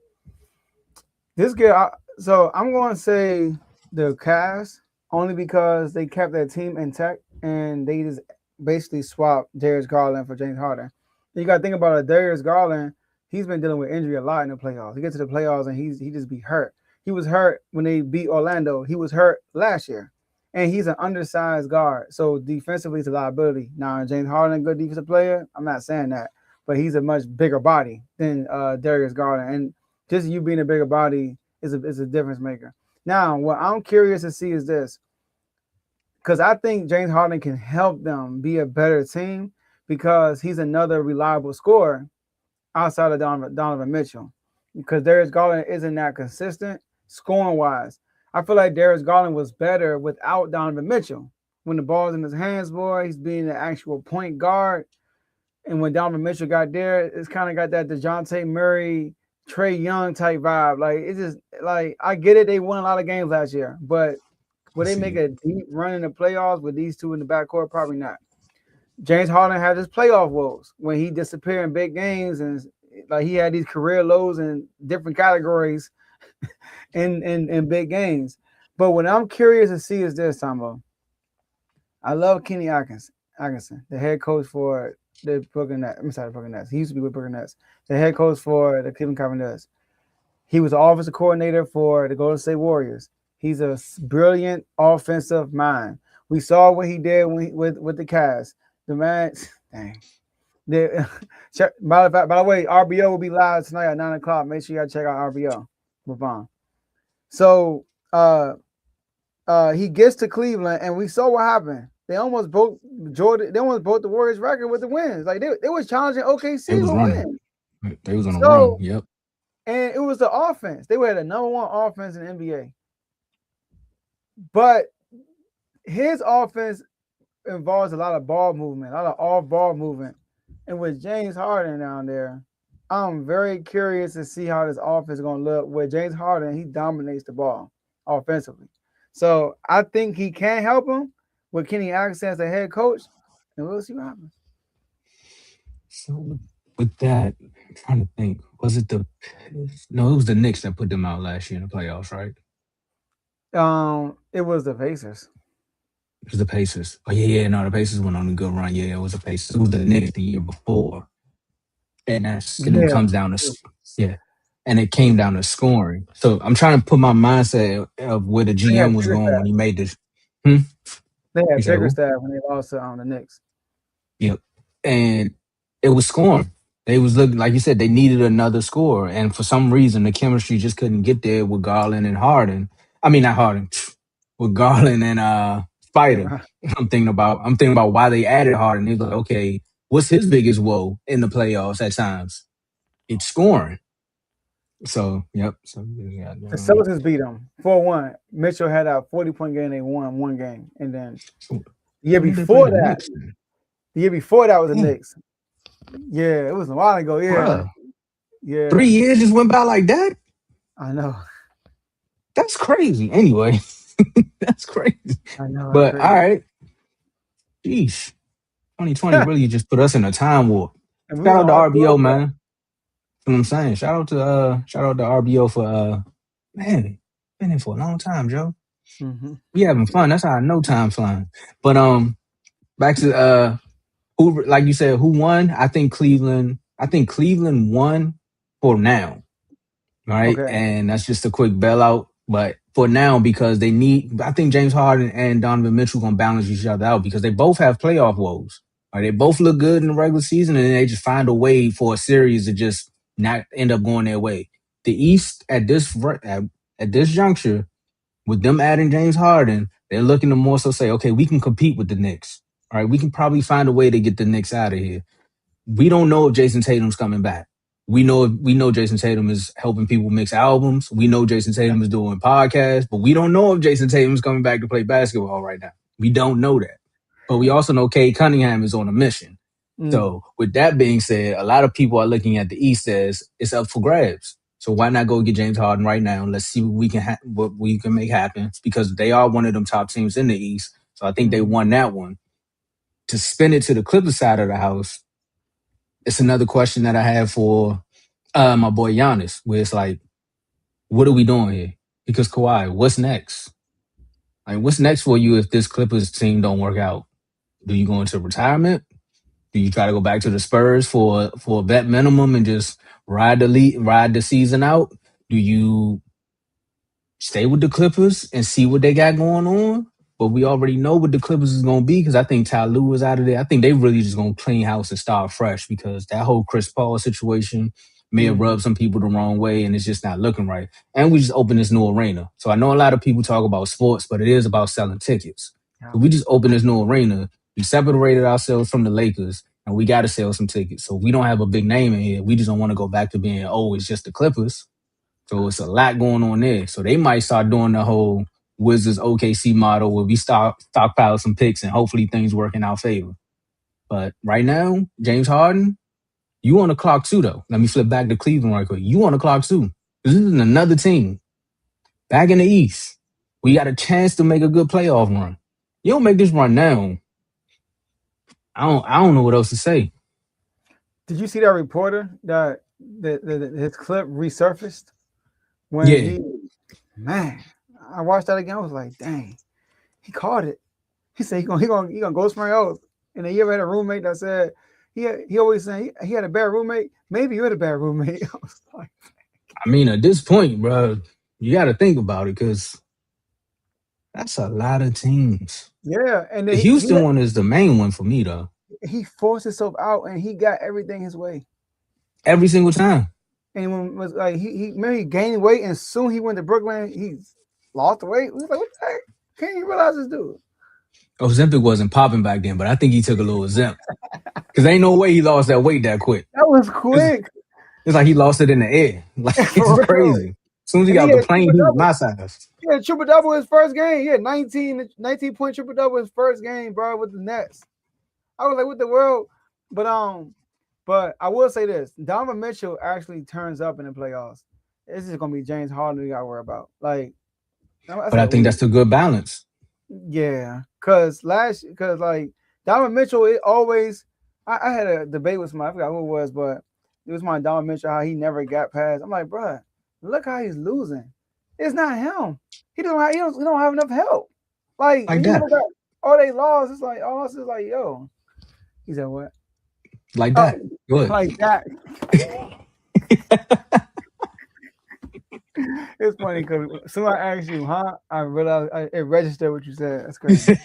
so I'm going to say the Cavs only because they kept that team intact and they just basically swapped Darius Garland for James Harden. You got to think about it. Darius Garland, he's been dealing with injury a lot in the playoffs. He gets to the playoffs and he just be hurt. He was hurt when they beat Orlando. He was hurt last year. And he's an undersized guard. So defensively, it's a liability. Now, James Harden, a good defensive player, I'm not saying that. But he's a much bigger body than Darius Garland. And just you being a bigger body is a difference maker. Now, what I'm curious to see is this. Because I think James Harden can help them be a better team because he's another reliable scorer outside of Donovan Mitchell. Because Darius Garland isn't that consistent scoring-wise. I feel like Darius Garland was better without Donovan Mitchell. When the ball's in his hands, boy, he's being an actual point guard. And when Donovan Mitchell got there, it's kind of got that DeJounte Murray, Trae Young type vibe. Like, it's just, like, I get it. They won a lot of games last year. But will they make a deep run in the playoffs with these two in the backcourt? Probably not. James Harden had his playoff woes when he disappeared in big games. And, like, he had these career lows in different categories in big games. But what I'm curious to see is this, Tombo. I love Kenny Atkinson, the head coach for the Brooklyn Nets. I'm sorry, the Brooklyn Nets. He used to be with Brooklyn Nets. The head coach for the Cleveland Cavaliers. He was the offensive coordinator for the Golden State Warriors. He's a brilliant offensive mind. We saw what he did with the Cavs. The man, dang. By the way, RBO will be live tonight at 9 o'clock. Make sure you guys check out RBO. Move on. So he gets to Cleveland, and we saw what happened. They almost broke Jordan. They almost broke the Warriors' record with the wins. Like they was challenging OKC to win. They was on a run. Yep. And it was the offense. They were the number one offense in the NBA. But his offense involves a lot of ball movement, a lot of off-ball movement. And with James Harden down there, I'm very curious to see how this offense is going to look. With James Harden, he dominates the ball offensively. So I think he can help him with Kenny Atkinson as the head coach, and we'll see what happens. So with that, I'm trying to think. Was it No, it was the Knicks that put them out last year in the playoffs, right? It was the Pacers. It was the Pacers. Oh, yeah. No, the Pacers went on a good run. Yeah, it was the Pacers. It was the Knicks the year before. And it comes down to, and it came down to scoring. So I'm trying to put my mindset of where the GM was going when he made this. They had Bickerstaff when they lost to the Knicks. Yep. And it was scoring. They was looking, like you said, they needed another scorer. And for some reason, the chemistry just couldn't get there with Garland and Harden. I mean, not Harden, with Garland and Spider. I'm thinking about why they added Harden. He's like, okay, what's his biggest woe in the playoffs at times? It's scoring. So, yep. So, yeah, the Celtics beat them 4-1. Mitchell had a 40-point game. They won one game. And then the year before that was the Knicks. Yeah, it was a while ago. Yeah. Bruh. Yeah. 3 years just went by like that? I know. That's crazy. Anyway, that's crazy. I know. But, all right. Jeez. 2020 really just put us in a time warp. Shout out to RBO, man. You know what I'm saying? Shout out to RBO for man, been in for a long time, Joe. Mm-hmm. We having fun. That's how I know time flying. But back to who, like you said, who won? I think Cleveland won for now. Right? Okay. And that's just a quick bailout. But for now, because I think James Harden and Donovan Mitchell gonna balance each other out because they both have playoff woes. Right? They both look good in the regular season, and then they just find a way for a series to just not end up going their way. The East at this juncture, with them adding James Harden, They're looking to more so say, okay, we can compete with the Knicks. All right, we can probably find a way to get the Knicks out of here. We don't know if Jason Tatum's coming back. We know Jason Tatum is helping people mix albums. We know Jason Tatum is doing podcasts, but we don't know if Jason Tatum's coming back to play basketball right now. We don't know that. But we also know Cade Cunningham is on a mission. So with that being said, a lot of people are looking at the East as it's up for grabs. So why not go get James Harden right now and let's see what we can make happen, because they are one of them top teams in the East. So I think they won that one. To spin it to the Clippers side of the house, it's another question that I have for my boy Giannis, where it's like, what are we doing here? Because Kawhi, what's next? Like, what's next for you if this Clippers team don't work out? Do you go into retirement? Do you try to go back to the Spurs for a vet minimum and just ride the season out? Do you stay with the Clippers and see what they got going on? But we already know what the Clippers is going to be, because I think Ty Lue is out of there. I think they really just going to clean house and start fresh, because that whole Chris Paul situation may have rubbed some people the wrong way, and it's just not looking right. And we just opened this new arena. So I know a lot of people talk about sports, but it is about selling tickets. So we just opened this new arena. We separated ourselves from the Lakers, and we got to sell some tickets. So we don't have a big name in here. We just don't want to go back to being, it's just the Clippers. So it's a lot going on there. So they might start doing the whole Wizards OKC model where we stockpile some picks and hopefully things work in our favor. But right now, James Harden, you on the clock too, though. Let me flip back to Cleveland right quick. You on the clock too. This is another team back in the East. We got a chance to make a good playoff run. You don't make this run now, I don't know what else to say. Did you see that reporter that his clip resurfaced when I watched that again. I was like, dang, he caught it. He said he gonna go somewhere else. And then you ever had a roommate that said he always said he had a bad roommate. Maybe you had a bad roommate. I was like, I mean, at this point, bro, you got to think about it, because that's a lot of teams. Yeah, and the Houston one is the main one for me, though. He forced himself out, and he got everything his way every single time. And when was like he gained weight, and soon he went to Brooklyn. He lost the weight. We was like, what the heck? Can't you realize this dude? Ozempic wasn't popping back then, but I think he took a little Ozempic, because ain't no way he lost that weight that quick. That was quick. It's like he lost it in the air. Like, it's crazy. As soon as he got the plane, he was my size. Yeah, triple double his first game. Yeah, 19-point triple double his first game, bro, with the Nets. I was like, what the world? But I will say this: Donovan Mitchell actually turns up in the playoffs. This is gonna be James Harden we gotta worry about. Like, but I think that's the good balance. Yeah, cause like Donovan Mitchell, it always. I had a debate with somebody. I forgot who it was, but it was my Donovan Mitchell, how he never got past. I'm like, bro, look how he's losing. It's not him. He don't have enough help. Like that. All they lost, it's like all else is like, yo. He said what? Like that. Good. Like that. It's funny because as soon as I asked you, I realized it registered what you said. That's crazy.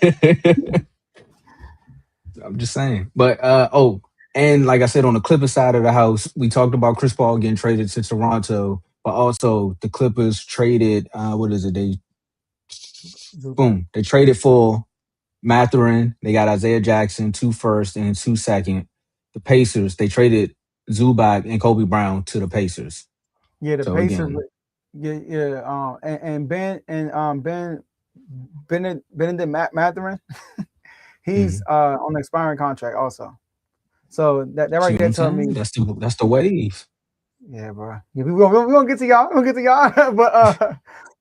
I'm just saying. But and like I said, on the Clippers side of the house, we talked about Chris Paul getting traded to Toronto, but also the Clippers traded they traded for Mathurin. They got Isaiah Jackson, 2 first and 2 second. The Pacers, they traded Zubac and Kobe Brown to the Pacers. Yeah, the Pacers. And Benedict Mathurin, he's on an expiring contract also. So that right there tells me that's the wave. Yeah, bro. Yeah, we gonna get to y'all.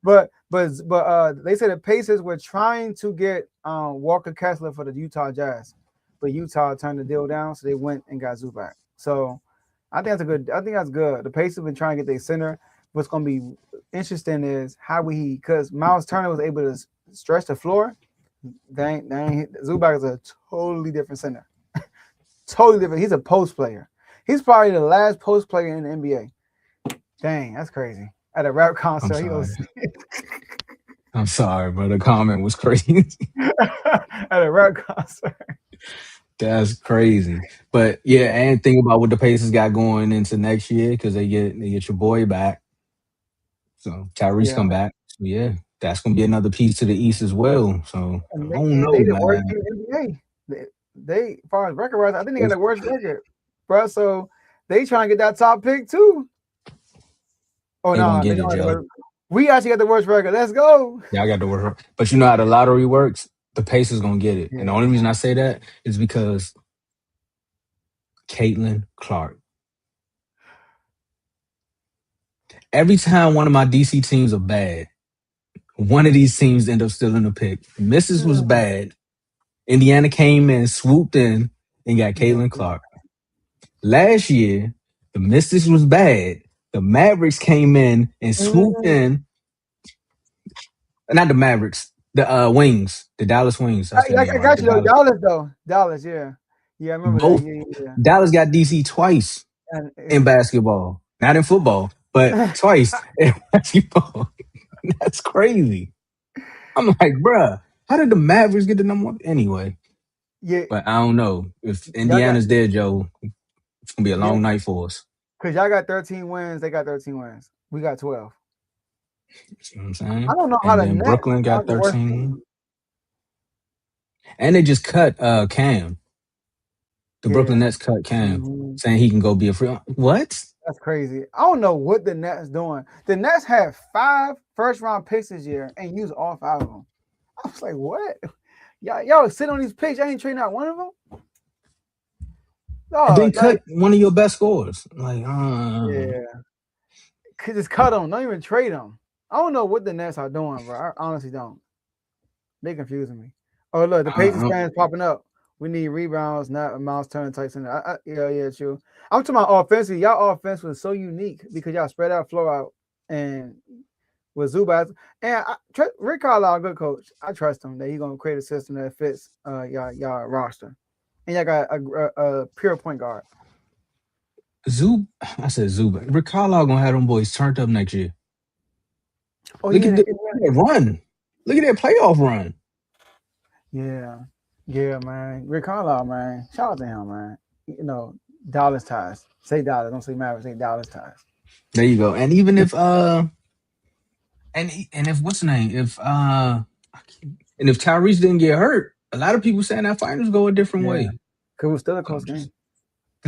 But they said the Pacers were trying to get Walker Kessler for the Utah Jazz, but Utah turned the deal down, so they went and got Zubac. So I think that's good. The Pacers been trying to get their center. What's gonna be interesting is because Miles Turner was able to stretch the floor. Zubac is a totally different center. Totally different. He's a post player. He's probably the last post player in the NBA. Dang, that's crazy. At a rap concert, I'm sorry, but the comment was crazy. At a rap concert. That's crazy. But yeah, and think about what the Pacers got going into next year, because they get your boy back. So Tyrese come back. So yeah, that's gonna be another piece to the East as well. So And I don't they know, the worst man. team in the NBA. They as far as record wise, I think they got It's- the worst record, bro. So they trying to get that top pick too. Oh They gonna no, they get it, don't have the Joe. worst. We actually got the worst record. Let's go. Yeah, I got the word. But you know how the lottery works? The Pacers gonna get it. And the Yeah. only reason I say that is because Caitlin Clark. Every time one of my DC teams are bad, one of these teams end up still in the pick. Misses was Mm, bad. Indiana came in, swooped in, and got yeah. Caitlin Clark. Last year, the Mystics was bad. The Mavericks came in and swooped Mm, in. Not the Mavericks, the Wings, the Dallas Wings. That's their I name, right? got The you though. Dallas. Dallas though. Dallas, yeah. Yeah, I remember that. Both Yeah. Dallas got DC twice in And, basketball, not in football, but twice in basketball. That's crazy. I'm like, bruh, how did the Mavericks get the number one? Anyway, yeah, but I don't know. If y'all got Indiana's there, Joe, it's gonna be a yeah, long night for us. because y'all got 13 wins. They got 13 wins. We got 12. You know what I'm I saying? don't know how And the then Nets Brooklyn are got the worst 13. team. And they just cut Cam. The Yeah. Brooklyn Nets cut Cam, Mhm. saying he can go be a free. What? That's crazy. I don't know what the Nets doing. The Nets had 5 first round picks this year and used all 5 of them. I was like, what? Y'all sit on these picks. I ain't trading out one of them. And No, then like cut one of your best scorers. Like, yeah, just cut them. Don't even trade them. I don't know what the Nets are doing, bro. I honestly don't. They confusing me. Oh look, the Pacers uh, fans popping up. We need rebounds, not mouse turn Tyson. Yeah, true. I'm talking about offensively. Y'all offense was so unique because y'all spread out, flow out, and with Zubac. And Rick Carlisle, good coach. I trust him that he's gonna create a system that fits y'all roster. And y'all got a pure point guard. I said Zub. Rick Carlisle gonna have them boys turned up next year. Oh Look yeah, at that run. Look at that playoff run. yeah, man. Rick Carlisle, man. Shout out to him, man. You know, Dallas ties. Say Dallas, don't say Mavericks. Say Dallas ties. There you go. And even if and if what's the name? If and if Tyrese didn't get hurt, a lot of people saying that finals go a different Yeah, way. cause it was still a close Um, just game.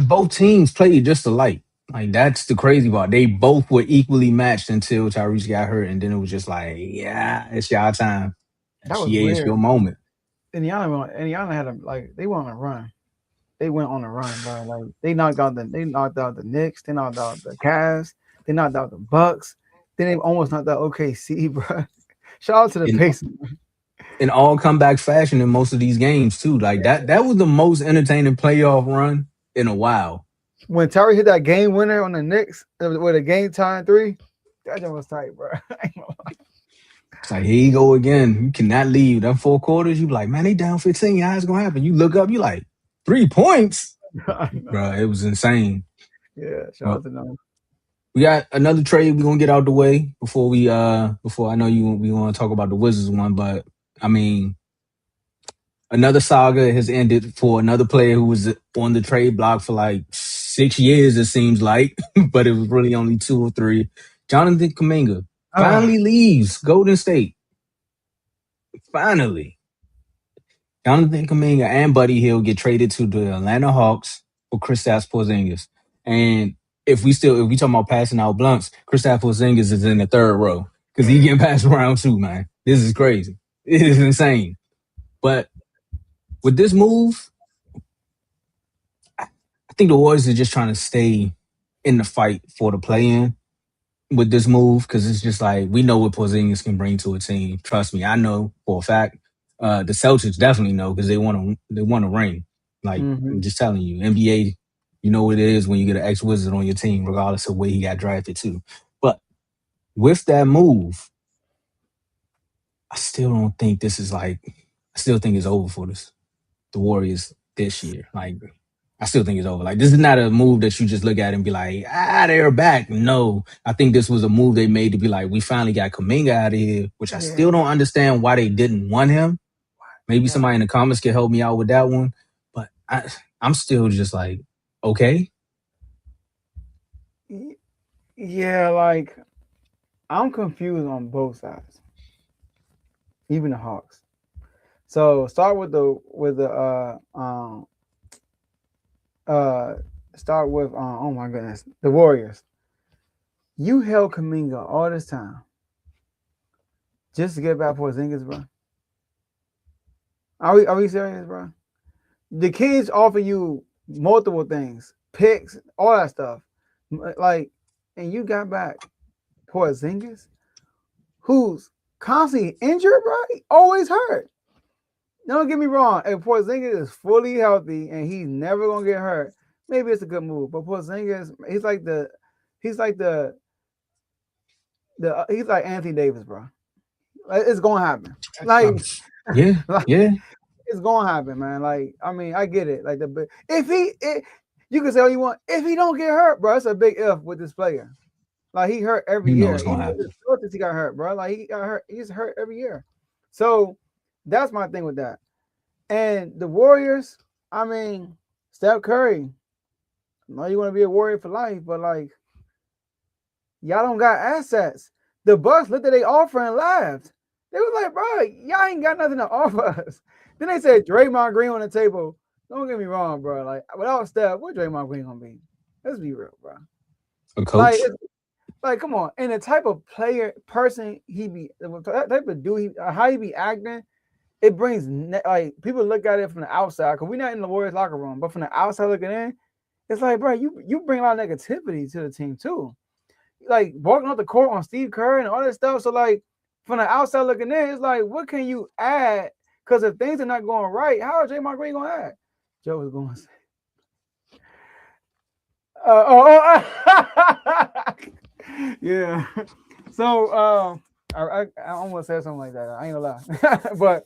both teams played just alike. Like that's the crazy part. They both were equally matched until Tyrese got hurt, and then it was just like, yeah, it's y'all time. That was Yeah, it's weird. your moment. Indiana had they went on a run. They went on a run, bro. Like they knocked out the Knicks, they knocked out the Cavs, they knocked out the Bucks, then they almost knocked out OKC, bro. Shout out to the In Pacers. in all comeback fashion in most of these games too. Like that was the most entertaining playoff run in a while. When Terry hit that game winner on the Knicks with a game time 3, that just was tight, bro. It's like here you go again. You cannot leave. Them 4 quarters, you be like, man, they down 15. How's it gonna happen? You look up, you like 3 points. I know. Bro, it was insane. Yeah, shout Well, out to them. we got another trade we're gonna get out the way before I know we wanna talk about the Wizards one, but I mean another saga has ended for another player who was on the trade block for like 6 years, it seems like, but it was really only 2 or 3. Jonathan Kuminga Ah, finally leaves Golden State. Finally. Jonathan Kuminga and Buddy Hield get traded to the Atlanta Hawks for Kristaps Porzingis. And if we talking about passing out blunts, Kristaps Porzingis is in the third row because he getting passed around too, man. This is crazy. It is insane. But with this move, I think the Warriors are just trying to stay in the fight for the play-in with this move because it's just like we know what Porzingis can bring to a team. Trust me, I know for a fact. The Celtics definitely know because they want a ring. Like mm-hmm. I'm just telling you, NBA, you know what it is when you get an ex-Wizard on your team, regardless of where he got drafted to. But with that move, I still don't think this is like. I still think it's over for the Warriors this year. Like I still think it's over. Like this is not a move that you just look at and be like, they're back. No, I think this was a move they made to be like, we finally got Kuminga out of here, which I Yeah, still don't understand why they didn't want him. Maybe right. somebody in the comments can help me out with that one. But I'm still just like, okay. Yeah, like I'm confused on both sides. even the Hawks. So start with the uh start with oh my goodness, the Warriors. You held Kaminga all this time just to get back Porzingis, bro. Are we serious, bro? The Kings offer you multiple things, picks, all that stuff, like, and you got back Porzingis, who's constantly injured, bro. He always hurt. Don't get me wrong. If Porzingis is fully healthy and he's never gonna get hurt, maybe it's a good move. But Porzingis, he's like he's like Anthony Davis, bro. It's gonna happen. Like, Yeah, like yeah. it's gonna happen, man. Like, I mean, I get it. Like you can say all you want. If he don't get hurt, bro, it's a big if with this player. Like, he hurt every You know year. it's gonna Even with happen. the Celtics, he got hurt, bro. Like, he got hurt. He's hurt every year. So that's my thing with that. And the Warriors, I mean, Steph Curry. I know you want to be a Warrior for life, but like, y'all don't got assets. The Bucks looked at their offer and laughed. They was like, bro, y'all ain't got nothing to offer us. Then they said Draymond Green on the table. Don't get me wrong, bro. Like, without Steph, what Draymond Green gonna be? Let's be real, bro. A Like, coach. like, come on. And the type of person he be, that type of dude, how he be acting, it brings like people look at it from the outside because we're not in the Warriors locker room, but from the outside looking in, it's like, bro, you bring a lot of negativity to the team too. Like walking off the court on Steve Kerr and all that stuff. So like from the outside looking in, it's like, what can you add? Because if things are not going right, how is Draymond Green gonna add? Joe was going to say, yeah. So I almost said something like that. I ain't gonna lie, but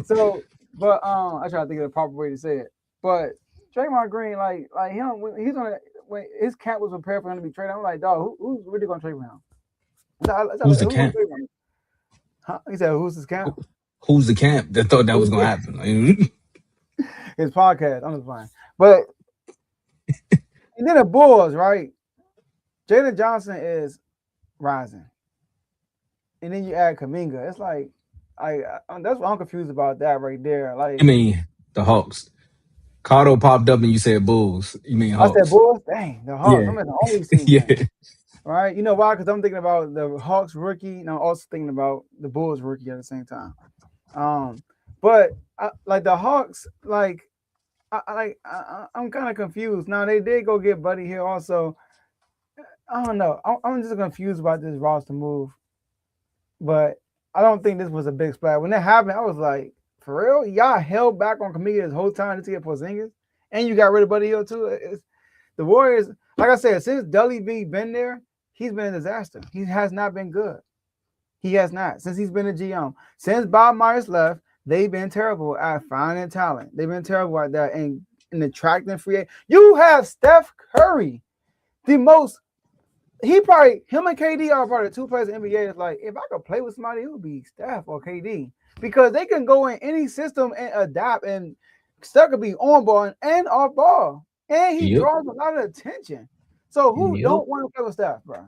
I try to think of the proper way to say it. But Draymond Green, like him, when he's on when his camp was prepared for him to be traded, I'm like, dog, who's really gonna trade for him? Who's the Who's gonna camp? trade for him? Huh? He said, who's his camp? Who's the camp that thought that was gonna happen? Like, His podcast. I'm just fine. But and then the Bulls, right? Jalen Johnson is rising, and then you add Kaminga. It's like, that's what I'm confused about that right there. Like, I mean, the Hawks. Cardo popped up and you said Bulls. You mean I said Hawks? Bulls. Dang, the Hawks. Yeah, I'm in the only team yeah. then. Right? You know why? Because I'm thinking about the Hawks rookie, and I'm also thinking about the Bulls rookie at the same time. But like the Hawks, like I'm kind of confused. Now they did go get Buddy here also. I don't know. I'm just confused about this roster move, but I don't think this was a big splash. When that happened, I was like, for real, y'all held back on Kaminga this whole time to get Porzingis, and you got rid of Buddy Hield too. The Warriors, like I said, since Dudley V been there, he's been a disaster. He has not been good. He has not since he's been a GM. Since Bob Myers left, they've been terrible at finding talent. They've been terrible at that and attracting free agents. You have Steph Curry, the most. Him and KD are probably the two players in the NBA. It's like, if I could play with somebody, it would be Steph or KD because they can go in any system and adapt. And Steph could be on ball and off ball, and he Yep. draws a lot of attention. So who Yep. don't want to play with Steph, bro?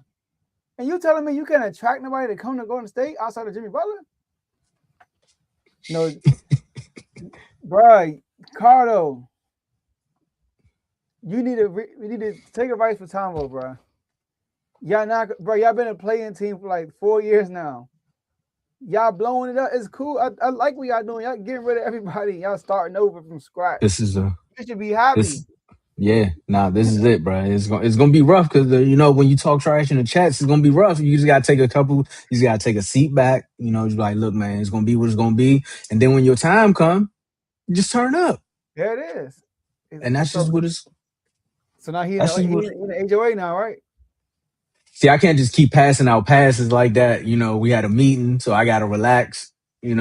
And you telling me you can attract nobody to come to Golden State outside of Jimmy Butler? No, bro, Cardo, you need to take advice from Tombo, bro. Y'all been a playing team for like 4 years now. Y'all blowing it up. It's cool. I like what y'all doing. Y'all getting rid of everybody. Y'all starting over from scratch. This is You should be happy. this is it, bro. It's gonna be rough because when you talk trash in the chats, it's gonna be rough. You just gotta take you just gotta take a seat back. You're like, look, man, it's gonna be what it's gonna be. And then when your time comes, you just turn up. There it is. And that's just what it's. So now he's That's just in what. the HOA now, right? See, I can't just keep passing out passes like that. We had a meeting, so I gotta relax. We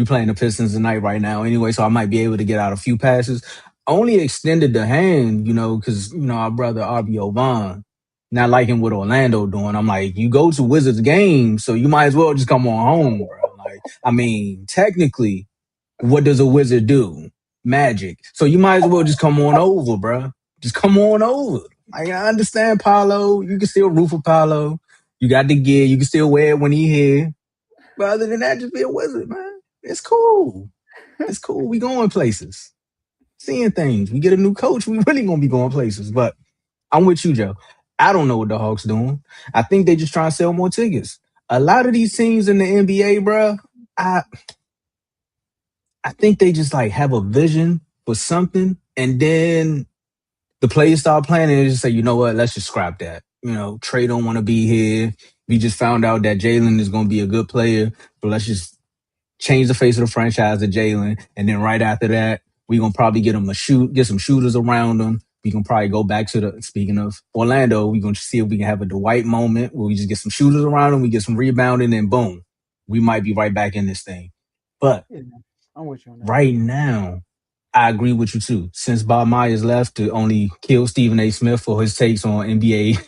playing the Pistons tonight right now anyway, so I might be able to get out a few passes. I only extended the hand, because our brother RBO Vaughn, not liking what Orlando doing. I'm like, you go to Wizards games, so you might as well just come on home, bro. Like, I mean, technically, what does a Wizard do? Magic. So you might as well just come on over, bro. Just come on over. Like, I understand Paolo. You can still root for Paolo. You got the gear. You can still wear it when he here. But other than that, just be a wizard, man. It's cool. It's cool. We going places, seeing things. We get a new coach, we really gonna be going places. But I'm with you, Joe. I don't know what the Hawks doing. I think they just trying to sell more tickets. A lot of these teams in the NBA, bro, I think they just like have a vision for something, and then the players start playing and they just say, you know what, let's just scrap that. You know, Trey don't want to be here. We just found out that Jalen is going to be a good player, but let's just change the face of the franchise to Jalen. And then right after that, we're going to probably get some shooters around him. We can probably go back to speaking of Orlando, we're going to see if we can have a Dwight moment where we just get some shooters around him, we get some rebounding, and boom, we might be right back in this thing. But Yeah, I'm with you on that. right now, I agree with you too. Since Bob Myers left to only kill Stephen A. Smith for his takes on NBA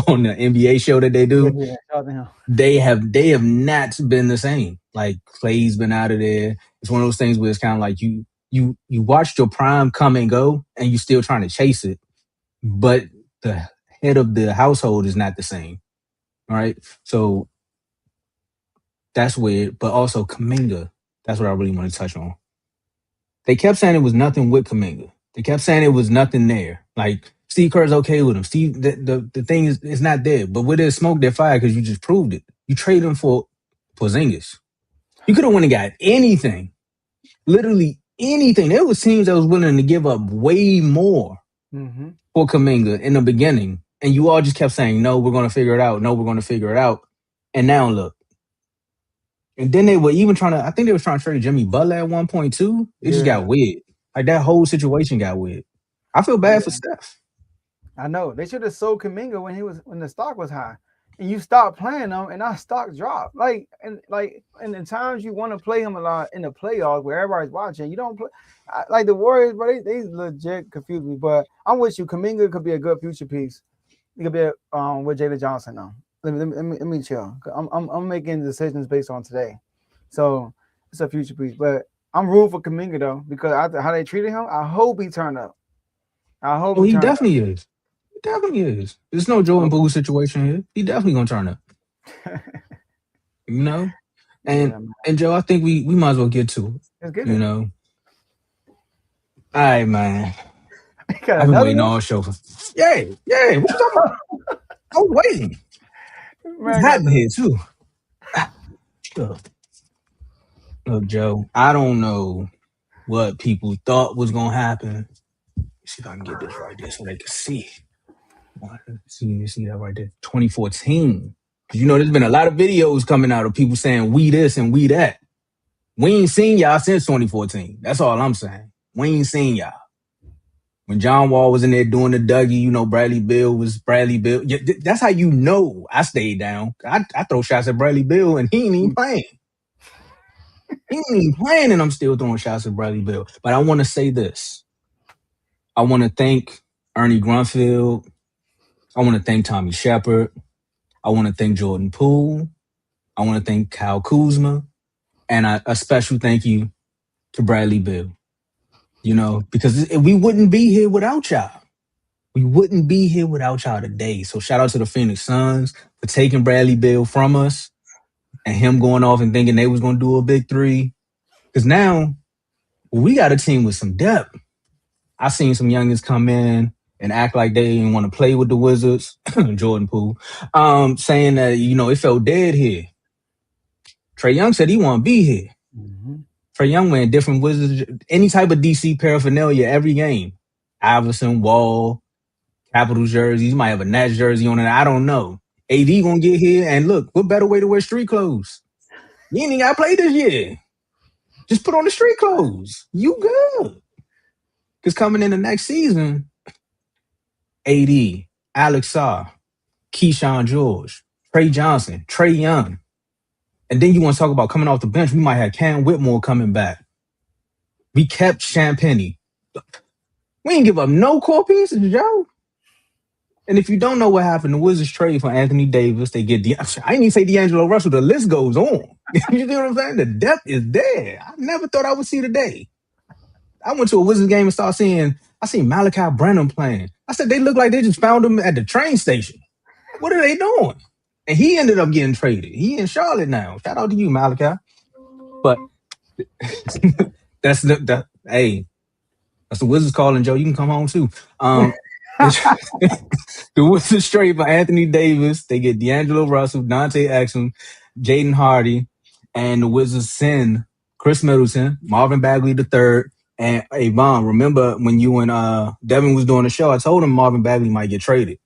on the NBA show that they do, Yeah, shout out to him. they have not been the same. Like Clay's been out of there. It's one of those things where it's kind of like you watched your prime come and go, and you still trying to chase it, but the head of the household is not the same. All right, so that's weird. But also Kuminga, that's what I really want to touch on. They kept saying it was nothing with Kuminga. They kept saying it was nothing there. Like Steve Kerr's okay with him. The thing is, it's not there. But with there's smoke, they're fired because you just proved it. You trade him for Porzingis. You could have went and got anything, literally anything. There was teams that was willing to give up way more for Kuminga in the beginning, and you all just kept saying, "No, we're going to figure it out. No, we're going to figure it out." And now look. And then they were even trying to, I think they were trying to trade Jimmy Butler at one point too. It just got weird. Like that whole situation got weird. I feel bad for Steph. I know. They should have sold Kuminga when the stock was high. And you stopped playing them and our stock dropped. Like in the times you want to play him a lot in the playoffs where everybody's watching, you don't play like the Warriors, but they legit confuse me. But I'm with you. Kuminga could be a good future piece. He could be with Jalen Johnson now. Let me chill. I'm making decisions based on today, so it's a future piece. But I'm rooting for Kuminga though because after how they treated him, I hope he turned up. I hope he definitely is. He definitely is. There's no Jordan Poole situation here. He definitely gonna turn up. You know, and Joe, I think we might as well get to it. Let's get you know. All right, man. I've been waiting all show for. Yeah. What you talking about? I'm waiting. It's happening here too. Look, Joe, I don't know what people thought was gonna happen. Let's see if I can get this right there so they can see. See that right there? 2014. You know, there's been a lot of videos coming out of people saying we this and we that. We ain't seen y'all since 2014. That's all I'm saying. We ain't seen y'all. When John Wall was in there doing the Dougie, you know, Bradley Beal was Bradley Beal. Yeah, that's how you know I stayed down. I throw shots at Bradley Beal and he ain't even playing. He ain't even playing and I'm still throwing shots at Bradley Beal. But I want to say this. I want to thank Ernie Grunfeld. I want to thank Tommy Shepard. I want to thank Jordan Poole. I want to thank Kyle Kuzma. And a special thank you to Bradley Beal. You know, because we wouldn't be here without y'all. We wouldn't be here without y'all today. So shout out to the Phoenix Suns for taking Bradley Beal from us and him going off and thinking they was going to do a big three. Because now we got a team with some depth. I seen some youngins come in and act like they didn't want to play with the Wizards. Jordan Poole. Saying that, you know, it felt dead here. Trae Young said he want to be here. Trae Young wearing different Wizards, any type of DC paraphernalia every game. Iverson, Wall, Capitals jerseys. You might have a Nats jersey on it. I don't know. AD gonna get here, and look, what better way to wear street clothes? You ain't even got to play this year. Just put on the street clothes. You good. Because coming in the next season, AD, Alex Sarr, Keyshawn George, Trey Johnson, Trae Young. And then you want to talk about coming off the bench, we might have Cam Whitmore coming back. We kept Champagnie. We ain't give up no core pieces, Joe. And if you don't know what happened, the Wizards trade for Anthony Davis. They get I didn't even say D'Angelo Russell. The list goes on. You know what I'm saying? The depth is there. I never thought I would see the day. I went to a Wizards game and I seen Malachi Branham playing. I said, they look like they just found him at the train station. What are they doing? And he ended up getting traded. He in Charlotte now. Shout out to you, Malachi. But hey, that's the Wizards calling, Joe. You can come home too. The Wizards trade for Anthony Davis. They get D'Angelo Russell, Dante Exum, Jaden Hardy, and the Wizards send Chris Middleton, Marvin Bagley III, and Avon. Remember when you and Devin was doing the show, I told him Marvin Bagley might get traded.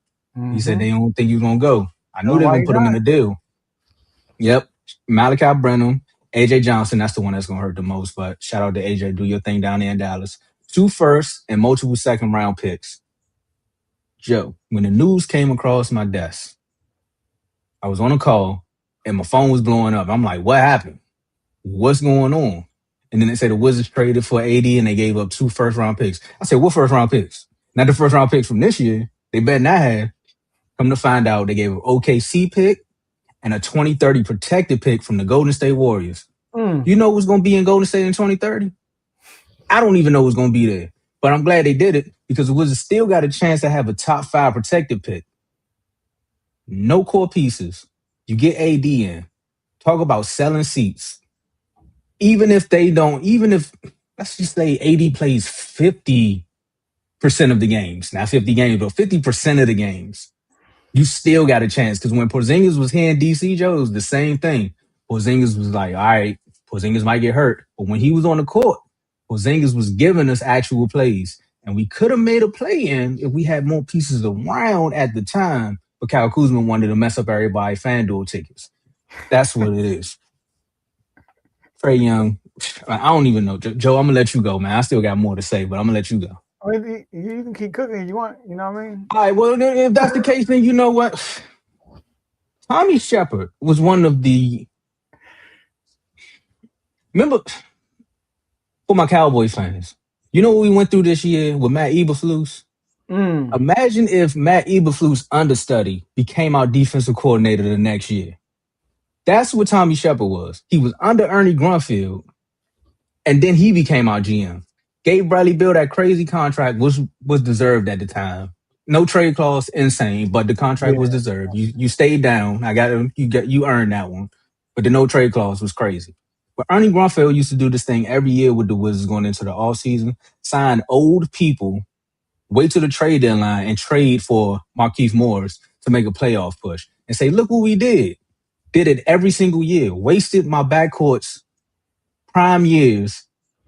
He said they don't think he was gonna go. I knew they were gonna put him in the deal. Yep. Malachi Brenham, AJ Johnson, that's the one that's gonna hurt the most. But shout out to AJ, do your thing down there in Dallas. 2 firsts and multiple second round picks. Joe, when the news came across my desk, I was on a call and my phone was blowing up. I'm like, what happened? What's going on? And then they said the Wizards traded for AD and they gave up 2 first round picks. I said, what first round picks? Not the first round picks from this year. They better not have. Come to find out, they gave an OKC pick and a 2030 protected pick from the Golden State Warriors. You know what's going to be in Golden State in 2030? I don't even know what's going to be there. But I'm glad they did it because the Wizards still got a chance to have a top 5 protected pick. No core pieces. You get AD in. Talk about selling seats. Even if, let's just say AD plays 50% of the games. Not 50 games, but 50% of the games. You still got a chance. Because when Porzingis was here in DC, Joe, it was the same thing. Porzingis was like, all right, Porzingis might get hurt. But when he was on the court, Porzingis was giving us actual plays. And we could have made a play in if we had more pieces around at the time. But Kyle Kuzma wanted to mess up everybody FanDuel tickets. That's what it is. Trae Young, I don't even know. Joe, I'm going to let you go, man. I still got more to say, but I'm going to let you go. I mean, you can keep cooking if you want. You know what I mean? All right, well, if that's the case, then you know what? Tommy Shepard was one of the... Remember, for my Cowboy fans, you know what we went through this year with Matt Eberflus? Imagine if Matt Eberflus' understudy became our defensive coordinator the next year. That's what Tommy Shepard was. He was under Ernie Grunfeld, and then he became our GM. Gave Bradley Beal that crazy contract, which was deserved at the time. No trade clause, insane, but the contract was deserved. You stayed down. You earned that one, but the no trade clause was crazy. But Ernie Grunfeld used to do this thing every year with the Wizards going into the offseason, sign old people, wait till the trade deadline, and trade for Markieff Morris to make a playoff push, and say, look what we did. Did it every single year. Wasted my backcourt's prime years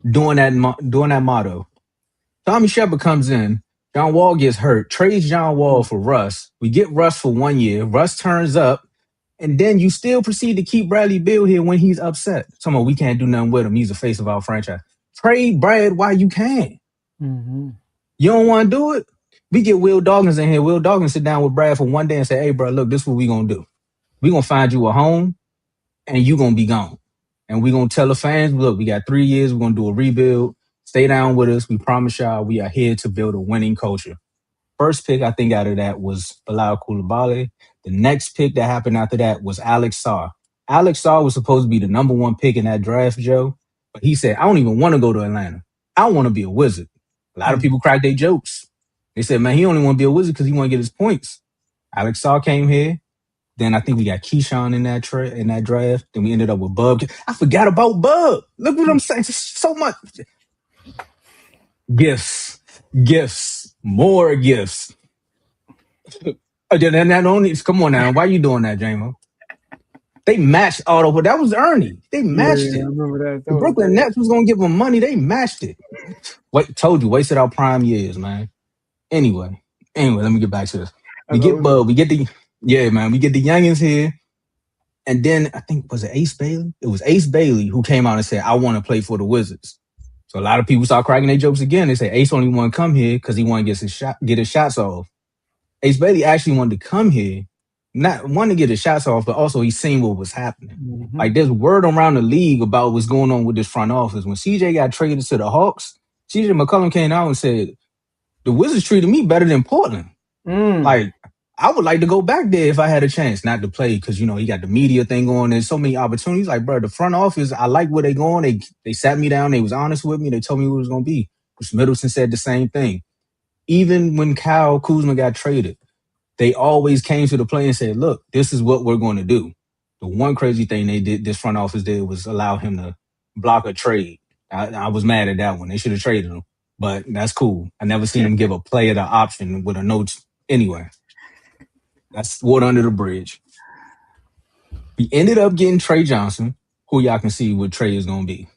doing that motto. Tommy Shepard comes in. John Wall gets hurt. Trades John Wall for Russ. We get Russ for 1 year. Russ turns up. And then you still proceed to keep Bradley Beal here when he's upset. Someone, we can't do nothing with him. He's the face of our franchise. Trade Brad while you can. You don't want to do it? We get Will Dawkins in here. Will Dawkins sit down with Brad for 1 day and say, hey, bro, look, this is what we going to do. We going to find you a home, and you going to be gone. And we going to tell the fans, look, we got 3 years. We're going to do a rebuild. Stay down with us. We promise y'all we are here to build a winning culture. First pick, I think, out of that was Bilal Coulibaly. The next pick that happened after that was Alex Sarr. Alex Sarr was supposed to be the number 1 pick in that draft, Joe. But he said, I don't even want to go to Atlanta. I want to be a Wizard. A lot of people cracked their jokes. They said, man, he only want to be a Wizard because he want to get his points. Alex Sarr came here. Then I think we got Keyshawn in that draft. Then we ended up with Bub. I forgot about Bub. Look what I'm saying. Just so much. Gifts, more gifts. Come on now. Why you doing that, J-Mo? They matched Otto, but that was Ernie. They matched it. I remember that. The Brooklyn Nets was going to give them money. They matched it. Wasted our prime years, man. Anyway, let me get back to this. We get Bub. We get the youngins here. And then I think, was it Ace Bailey? It was Ace Bailey who came out and said, I want to play for the Wizards. So a lot of people start cracking their jokes again. They say Ace only want to come here because he want to get his shots off. Ace Bailey actually wanted to come here, not want to get his shots off, but also he seen what was happening. Like there's word around the league about what's going on with this front office. When CJ got traded to the Hawks, CJ McCollum came out and said, the Wizards treated me better than Portland. Like, I would like to go back there if I had a chance, not to play because, you know, he got the media thing going. There's so many opportunities. Like, bro, the front office, I like where they going. They sat me down. They was honest with me. They told me what it was going to be. Chris Middleton said the same thing. Even when Kyle Kuzma got traded, they always came to the play and said, look, this is what we're going to do. The one crazy thing they did, this front office did, was allow him to block a trade. I was mad at that one. They should have traded him, but that's cool. I never seen him give a player the option with a note anyway. That's water under the bridge. We ended up getting Trey Johnson, who y'all can see what Trey is going to be.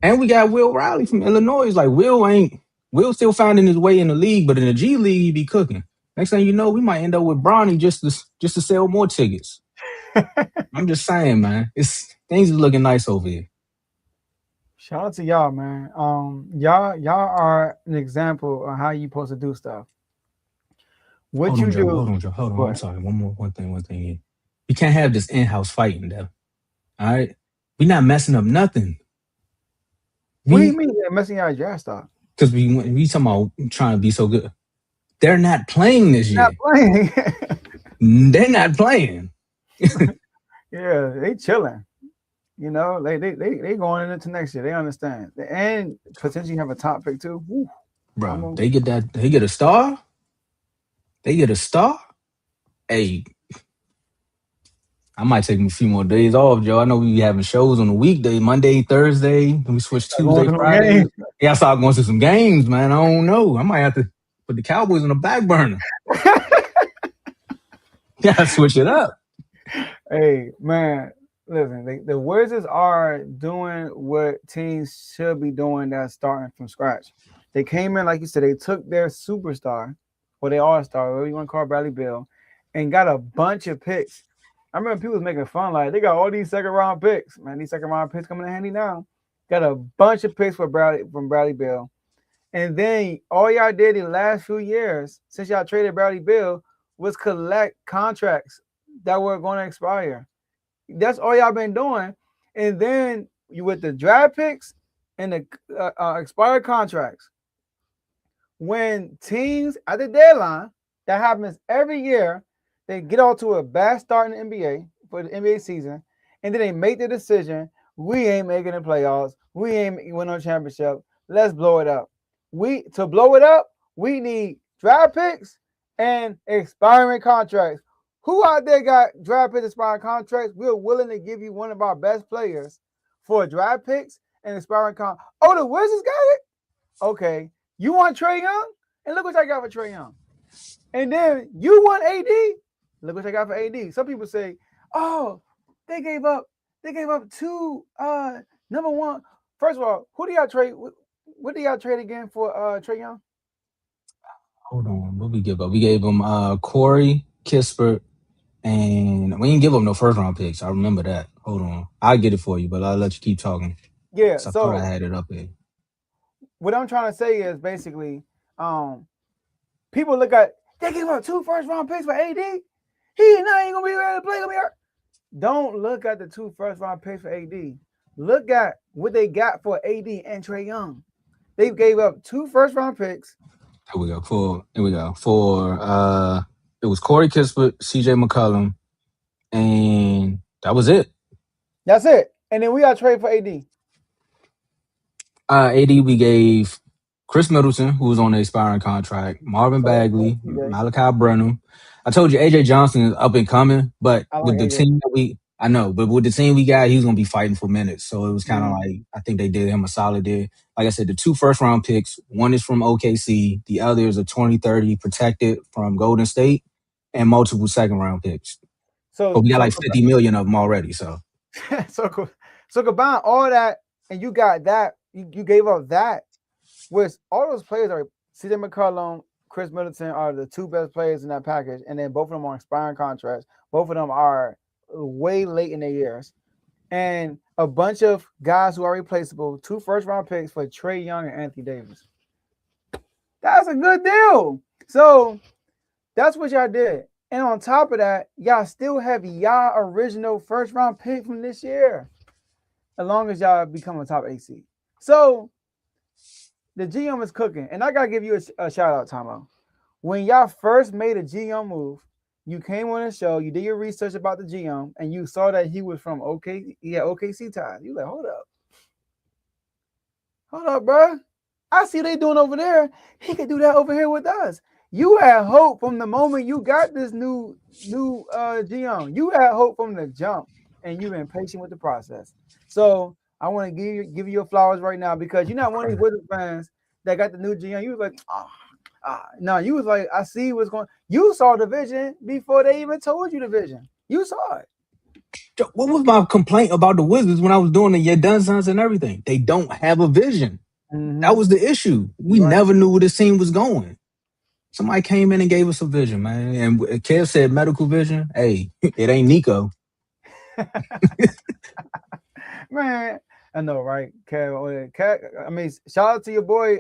And we got Will Riley from Illinois. It's like Will still finding his way in the league, but in the G League, he be cooking. Next thing you know, we might end up with Bronny just to sell more tickets. I'm just saying, man. Things is looking nice over here. Shout out to y'all, man. Y'all are an example of how you supposed to do stuff. Hold on, Joe. I'm sorry. One thing here. We can't have this in-house fighting, though. All right? We not messing up nothing. What do you mean they're messing out draft stock? Because we talking about trying to be so good. They're not playing this year. They're not playing. Yeah, they chilling. You know, they going into next year. They understand. And potentially have a top pick too. Woo. Bro, they get a star? They get a star? Hey, I might take a few more days off, Joe. I know we be having shows on the weekday, Monday, Thursday. Then we switch Tuesday, Friday. Yeah, I start going to some games, man. I don't know. I might have to put the Cowboys on the back burner. Yeah, switch it up. Hey, man, listen, the Wizards are doing what teams should be doing that's starting from scratch. They came in, like you said, they took their superstar, or their all-star, whatever you want to call Bradley Beal, and got a bunch of picks. I remember people was making fun, like, they got all these second-round picks. Man, these second-round picks coming in handy now. Got a bunch of picks from Bradley Beal. And then all y'all did in the last few years, since y'all traded Bradley Beal, was collect contracts that were going to expire. That's all y'all been doing. And then you with the draft picks and the expired contracts. When teams at the deadline, that happens every year, they get off to a bad start in the NBA for the NBA season, and then they make the decision, we ain't making the playoffs, we ain't winning a championship, let's blow it up. To blow it up, we need draft picks and expiring contracts. Who out there got draft picks, expiring contracts? We're willing to give you one of our best players for draft picks and expiring contracts. Oh, the Wizards got it? Okay. You want Trae Young? And look what I got for Trae Young. And then you want AD? Look what I got for AD. Some people say, oh, they gave up two number one. First of all, who do y'all trade? What do y'all trade again for Trae Young? Hold on. What we give up? We gave him Corey Kispert, and we didn't give him no first round picks. I remember that. Hold on. I'll get it for you, but I'll let you keep talking. Yeah. So I thought I had it up here. What I'm trying to say is basically, people look at, they gave up 2 first round picks for AD. He not ain't gonna be ready to play. Gonna be hurt. Don't look at the 2 first round picks for AD. Look at what they got for AD and Trae Young. They gave up 2 first round picks. Here we go. It was Corey Kispert, CJ McCollum, and that was it. That's it. And then we got trade for AD. AD, we gave Chris Middleton, who was on the expiring contract, Marvin Bagley, Malachi Branham. I told you AJ Johnson is up and coming, but with the team we got, he's gonna be fighting for minutes. So it was kind of like, I think they did him a solid there. Like I said, the 2 first round picks, one is from OKC, the other is a 2030 protected from Golden State, and multiple second round picks. But we got like 50 million of them already. So so combine all that, and you got that. You gave up that, which all those players are CJ McCollum, Chris Middleton are the 2 best players in that package, and then both of them are expiring contracts. Both of them are way late in their years, and a bunch of guys who are replaceable. 2 first round picks for Trae Young and Anthony Davis. That's a good deal. So that's what y'all did, and on top of that, y'all still have y'all original first round pick from this year, as long as y'all become a top 8 seed. So the GM is cooking. And I got to give you a shout out, Tomo. When y'all first made a GM move, you came on the show, you did your research about the GM, and you saw that he was from OKC ties. You like, hold up, bro. I see what they doing over there. He could do that over here with us. You had hope from the moment you got this new GM. You had hope from the jump, and you've been patient with the process. So I want to give you your flowers right now because you're not one of these Wizards fans that got the new GM. You was like, no, you was like, I see what's going. You saw the vision before they even told you the vision. You saw it. What was my complaint about the Wizards when I was doing the Yeah Done Sons and everything? They don't have a vision. That was the issue. We Right. never knew where this team was going. Somebody came in and gave us a vision, man. And Kev said medical vision. Hey, it ain't Nico. Man, I know, right? I mean, shout out to your boy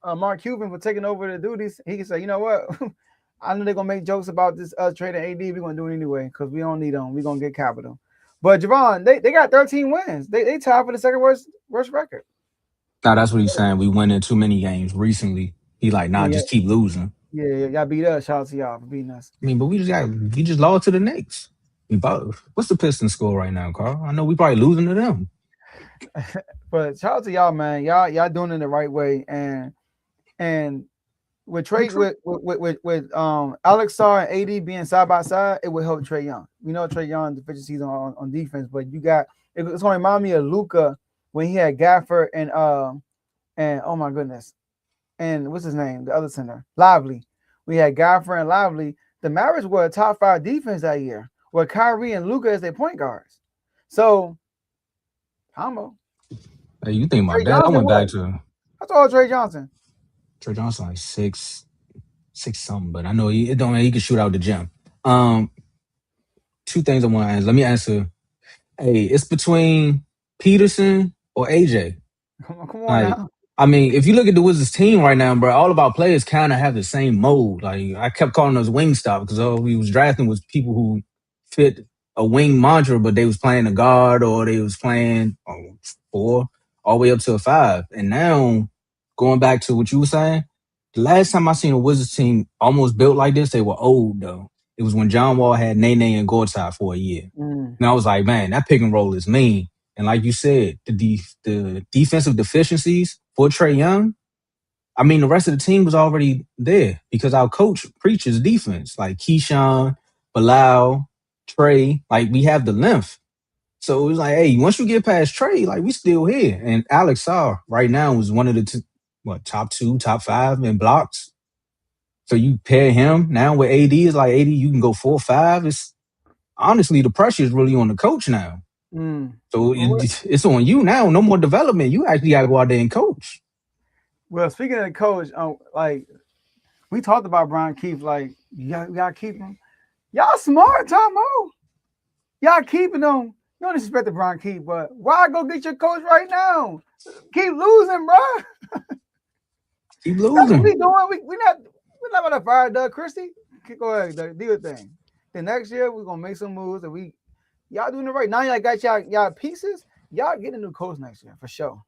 Mark Cuban for taking over the duties. He can say, you know what? I know they're gonna make jokes about this trading AD. We're gonna do it anyway because we don't need them. We're gonna get capital. But Javon, they got 13 wins. They tied for the second worst record. Now that's what he's saying. We went in too many games recently. He like, nah, just keep losing. Yeah, y'all beat us. Shout out to y'all for beating us. I mean, but we just lost to the Knicks. What's the Pistons score right now, Carl? I know we probably losing to them. But shout out to y'all, man. Y'all doing it the right way. And with Trey with Alex Sarr and AD being side by side, it would help Trae Young. We know Trae Young deficiencies on defense, but it's gonna remind me of Luka when he had Gafford and oh my goodness, and what's his name? The other center, Lively. We had Gafford and Lively. The Mavericks were a top 5 defense that year, with Kyrie and Luka as their point guards. So, combo. Hey, you think about that? I went back to. I told Trey Johnson. Trey Johnson like six something, but I know he can shoot out the gym. Two things I want to answer. Let me answer. Hey, it's between Peterson or AJ. Come on now. I mean, if you look at the Wizards team right now, bro, all of our players kind of have the same mold. Like I kept calling us wing stop because all we was drafting was people who fit a wing mantra, but they was playing a guard or they was playing 4 all the way up to a 5. And now going back to what you were saying, the last time I seen a Wizards team almost built like this, they were old though. It was when John Wall had Nene and Gortat for a year. And I was like, man, that pick and roll is mean. And like you said, the defensive deficiencies for Trae Young, I mean, the rest of the team was already there because our coach preaches defense. Like Keyshawn, Bilal, Trae, like we have the length. So it was like, hey, once you get past Trae, like we still here. And Alex Sarr right now was one of the top 2, top 5 in blocks. So you pair him now with AD, it's like AD, you can go 4-5. It's honestly the pressure is really on the coach now. So it's on you now. No more development. You actually got to go out there and coach. Well, speaking of the coach, like we talked about Brian Keefe, like y'all keep him. Y'all smart, Tomo. Y'all keeping him. You don't disrespect the Brian Keefe, but why go get your coach right now? Keep losing, bro. Keep losing. That's what we doing. We're not gonna fire Doug Christie. Go ahead, Doug, do your thing. Then next year we're gonna make some moves and y'all doing it right. Now y'all got y'all pieces. Y'all get a new coach next year for sure.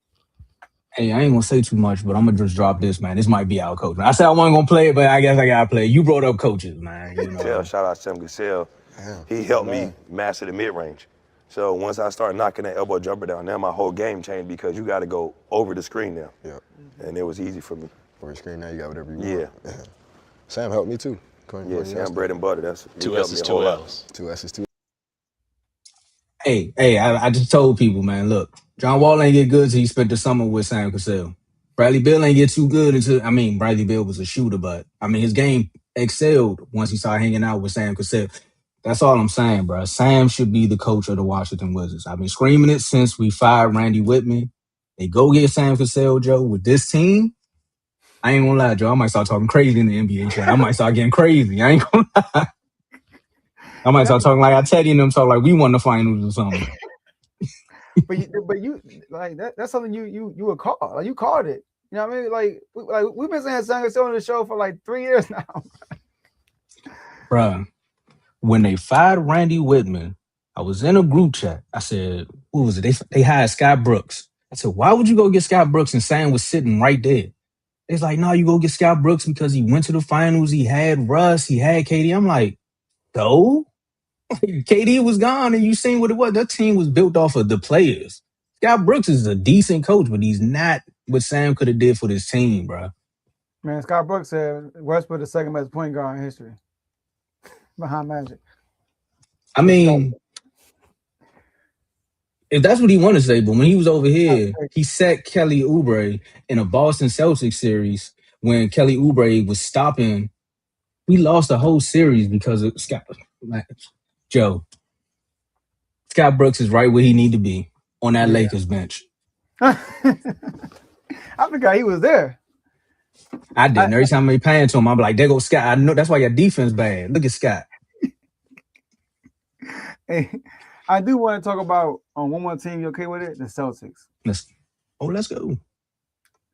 Hey, I ain't gonna say too much, but I'm gonna just drop this, man. This might be our coach. I said I wasn't gonna play it, but I guess I gotta play it. You brought up coaches, man. You know. Shout out to Sam Gassell. He helped me master the mid-range. So once I started knocking that elbow jumper down, now my whole game changed because you got to go over the screen now. Yeah. And it was easy for me. Over the screen now, you got whatever you want. Yeah. Sam helped me too. Yeah, Sam bread and butter. That's 2 S's, 2 L's. 2 S's, 2. Hey, I just told people, man, look, John Wall ain't get good until he spent the summer with Sam Cassell. Bradley Beal ain't get too good Bradley Beal was a shooter, but his game excelled once he started hanging out with Sam Cassell. That's all I'm saying, bro. Sam should be the coach of the Washington Wizards. I've been screaming it since we fired Randy Whitman. They go get Sam Cassell, Joe, with this team. I ain't gonna lie, Joe. I might start talking crazy in the NBA chat. I might start getting crazy. I ain't gonna lie. I might start talking like I Teddy and them talk like we won the finals or something. but you like that's something you would call. Like you called it. You know what I mean? Like we've been saying Sam Cassell on the show for like 3 years now. Bruh. When they fired Randy Whitman, I was in a group chat. I said, what was it? They hired Scott Brooks. I said, why would you go get Scott Brooks? And Sam was sitting right there. It's like, no, you go get Scott Brooks because he went to the finals. He had Russ. He had KD. I'm like, so? KD was gone and you seen what it was. That team was built off of the players. Scott Brooks is a decent coach, but he's not what Sam could have did for this team, bro. Man, Scott Brooks said Westbrook the second best point guard in history behind Magic. I mean, if that's what he wanted to say, but when he was over here, he set Kelly Oubre in a Boston Celtics series when Kelly Oubre was stopping. We lost the whole series because of Scott. Joe, Scott Brooks is right where he need to be on that Yeah. Lakers bench. I forgot he was there. I didn't. Every time they pan to him, I'm like, there goes Scott. I know that's why your defense bad. Look at Scott. Hey, I do want to talk about on one more team. You okay with it? The Celtics. Let's go.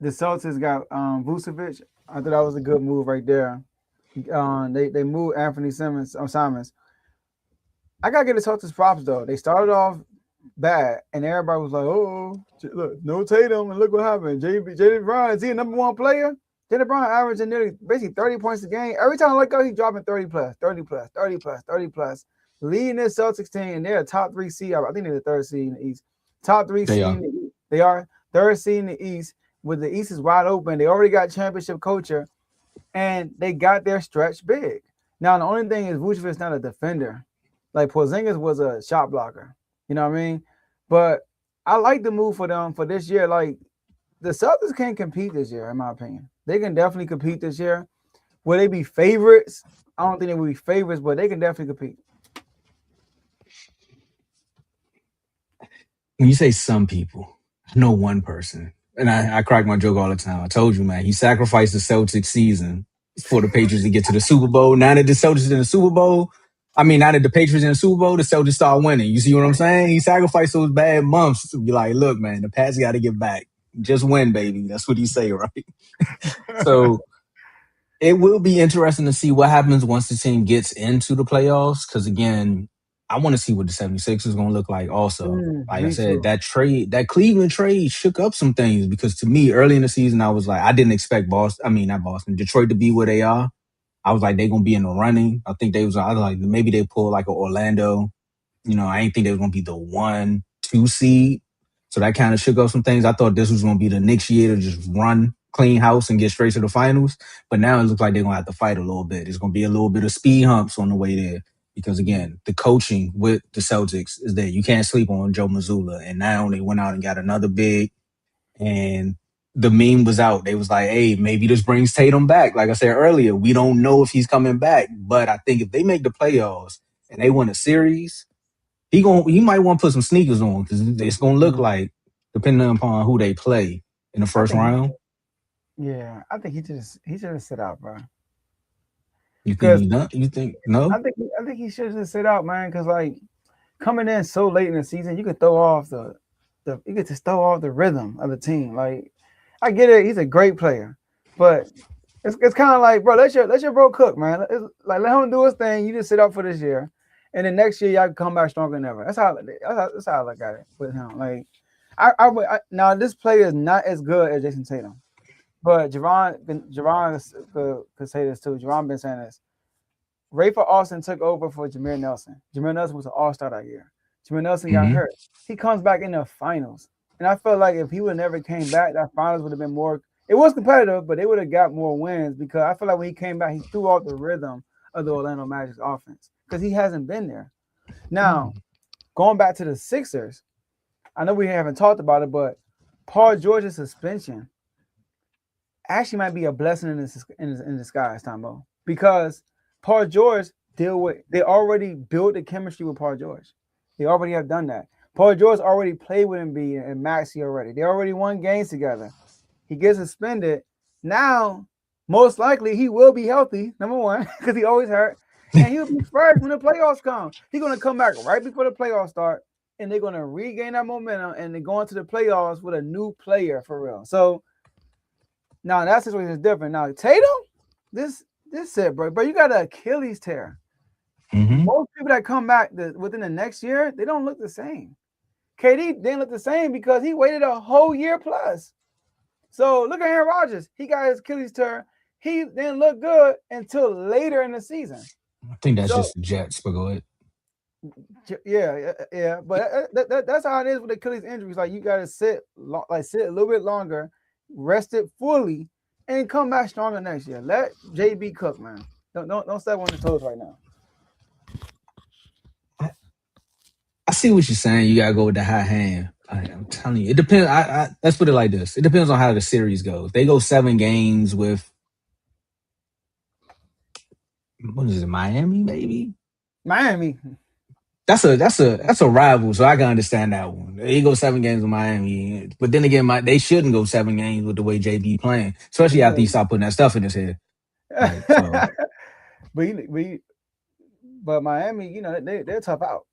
The Celtics got Vucevic. I thought that was a good move right there. They moved Anthony Simons. I gotta get the Celtics props though. They started off bad, and everybody was like, "Oh, look, no Tatum, and look what happened." Jalen Brown, is he a number one player? Jalen Brown averaging nearly basically 30 points a game. Every time I look up, he's dropping 30 plus, 30 plus, 30 plus, 30 plus. Leading this Celtics team, and they're a top 3 seed. I think they're the 3rd seed in the East. Top 3 seed in the East. They are 3rd seed in the East. With the East is wide open. They already got championship culture, and they got their stretch big. Now, the only thing is Vucevic is not a defender. Like Porzingis was a shot blocker. You know what I mean? But I like the move for them for this year. Like the Celtics can compete this year, in my opinion. They can definitely compete this year. Will they be favorites? I don't think they will be favorites, but they can definitely compete. When you say some people, I know one person, and I crack my joke all the time. I told you, man, he sacrificed the Celtics season for the Patriots to get to the Super Bowl. Now that the Celtics in the Super Bowl, now that the Patriots in the Super Bowl, the Celtics start winning. You see what I'm saying? He sacrificed those bad months to be like, look, man, the Pats got to get back. Just win, baby. That's what he say, right? So it will be interesting to see what happens once the team gets into the playoffs. Because again, I want to see what the 76ers is going to look like also. Like I said, that Cleveland trade shook up some things because to me, early in the season, I was like, I didn't expect Detroit to be where they are. I was like, they're going to be in the running. I was like, maybe they pull like an Orlando. I didn't think they was going to be the 1-2 seed. So that kind of shook up some things. I thought this was going to be the next year to just run clean house and get straight to the finals. But now it looks like they're going to have to fight a little bit. There's going to be a little bit of speed humps on the way there. Because again, the coaching with the Celtics is there. You can't sleep on Joe Mazzulla. And now they went out and got another big. And the meme was out. They was like, hey, maybe this brings Tatum back. Like I said earlier, we don't know if he's coming back. But I think if they make the playoffs and they win a series, he might want to put some sneakers on because it's going to look like, depending upon who they play in the first round. Yeah, I think he should have sit out, bro. You think he's done? You think no? I think he should just sit out, man. Because like coming in so late in the season, you could throw off the rhythm of the team. Like I get it, he's a great player, but it's kind of like, bro, let your bro cook, man. Let him do his thing. You just sit out for this year, and then next year y'all can come back stronger than ever. That's how I look at it with him. Like now this player is not as good as Jason Tatum. But Javon could say this too. Javon been saying this. Rafer Austin took over for Jameer Nelson. Jameer Nelson was an all-star that year. Jameer Nelson got hurt. He comes back in the finals. And I felt like if he would have never came back, that finals would have been more – it was competitive, but they would have got more wins because I feel like when he came back, he threw off the rhythm of the Orlando Magic's offense because he hasn't been there. Now, going back to the Sixers, I know we haven't talked about it, but Paul George's suspension actually might be a blessing in disguise, Tombo, because Paul George they already built the chemistry with Paul George. They already have done that. Paul George already played with Embiid and Maxey already. They already won games together. He gets suspended. Now, most likely he will be healthy, number one, because he always hurt. And he'll be fresh when the playoffs come. He's going to come back right before the playoffs start, and they're going to regain that momentum, and they're going to the playoffs with a new player for real. So, now that situation is different. Now Tatum, this it, bro. But you got an Achilles tear. Most people that come back within the next year, they don't look the same. KD didn't look the same because he waited a whole year plus. So look at Aaron Rodgers. He got his Achilles tear. He didn't look good until later in the season. I think that's just the Jets, but go ahead. Yeah. But that's how it is with Achilles injuries. Like you got to sit a little bit longer, rest it fully, and come back stronger next year. Let JB cook, man. Don't step on his toes right now. I see what you're saying. You gotta go with the high hand. I'm telling you, it depends. Let's put it like this: it depends on how the series goes. If they go 7 games with what is it, Miami? Maybe Miami. that's a rival, so I can understand that one. They go 7 games with Miami, but then again, they shouldn't go 7 games with the way JB playing, especially after he stopped putting that stuff in his head. Like, so. but Miami, you know, they're tough out.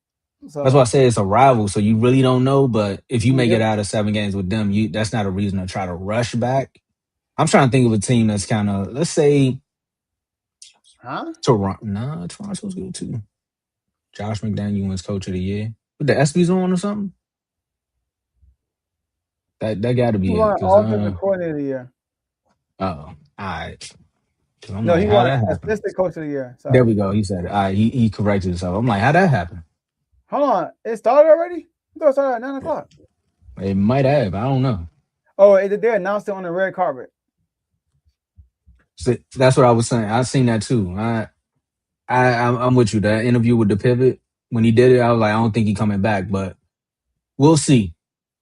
So that's why I say it's a rival, so you really don't know. But if you make it out of 7 games with them, that's not a reason to try to rush back. I'm trying to think of a team that's kind of, let's say, Toronto. Nah, Toronto's good too. Josh McDaniel wins Coach of the Year. With the ESPYs on or something? That got to be it. Offensive coordinator of the year. Oh, all right. No, he won assistant coach of the year. Sorry. There we go. He said it. All right, he corrected himself. I'm like, how'd that happen? Hold on. It started already? I thought it started at 9 o'clock. It might have. I don't know. Oh, they announced it on the red carpet. So that's what I was saying. I seen that too. I'm with you. That interview with the pivot, when he did it, I was like, I don't think he's coming back, but we'll see.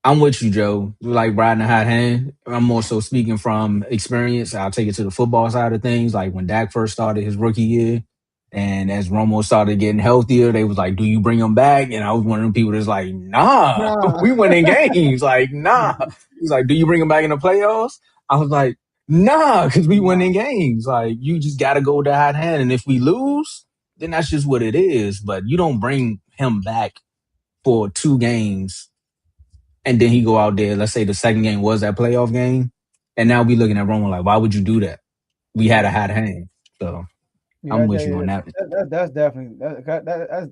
I'm with you, Joe. Like riding a hot hand. I'm more so speaking from experience. I'll take it to the football side of things. Like when Dak first started his rookie year, and as Romo started getting healthier, they was like, do you bring him back? And I was one of them people that's like, nah. We winning games. Like, nah. He's like, do you bring him back in the playoffs? I was like, nah, because we winning games. Like, you just got to go with the hot hand. And if we lose, then that's just what it is. But you don't bring him back for 2 games and then he go out there. Let's say the second game was that playoff game. And now we looking at Romo like, why would you do that? We had a hot hand. So I'm with you on that. That's definitely,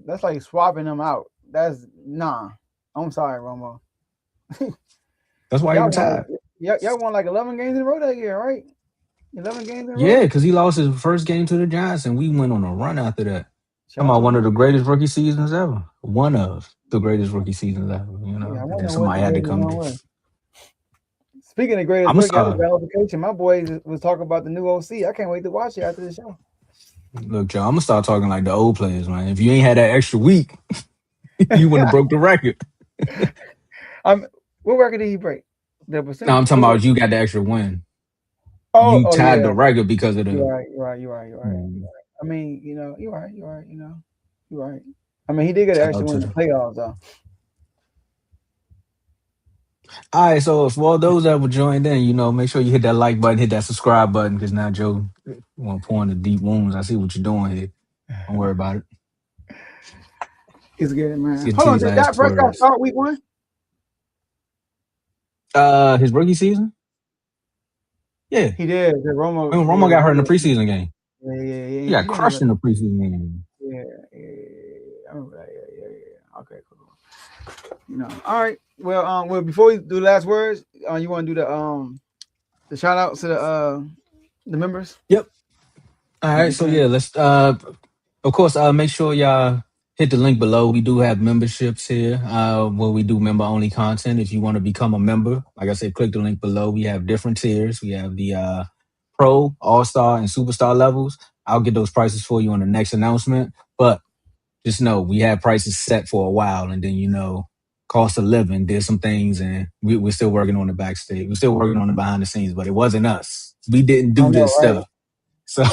that's like swapping them out. That's, nah. I'm sorry, Romo. That's why he retired. Y'all won like 11 games in a row that year, right? 11 games in a row? Yeah, because he lost his first game to the Giants, and we went on a run after that. Talking about one of the greatest rookie seasons ever. One of the greatest rookie seasons ever. You know, and then somebody had to come in. Speaking of greatest rookie, my boy was talking about the new OC. I can't wait to watch it after the show. Look, Joe, I'm gonna start talking like the old players, man. If you ain't had that extra week, you wouldn't have broke the record. What record did he break? No, I'm talking about you got the extra win. You tied the record because of the. You're right. I mean, you know, you're right. I mean, he did get an extra win in the playoffs, though. All right, so for those that were joined in, you know, make sure you hit that like button, hit that subscribe button, because now Joe want to pour in the deep wounds. I see what you're doing here. Don't worry about it. He's good, man. Hold on, did Dak Prescott start week 1? His rookie season? Yeah. He did. Romo got hurt in the preseason game. Yeah. He got crushed in the preseason game. Yeah. I remember that. Yeah. Okay, cool. You know. All right. Well, before we do the last words, you want to do the shout out to the members? Yep. All right. So yeah, let's of course make sure y'all hit the link below. We do have memberships here where we do member only content. If you want to become a member, like I said, click the link below. We have different tiers. We have the Pro, All-Star, and Superstar levels. I'll get those prices for you on the next announcement. But just know we have prices set for a while, and then you know, cost of living did some things, and we're still working on the backstage. We're still working on the behind the scenes, but it wasn't us. We didn't do this stuff. So,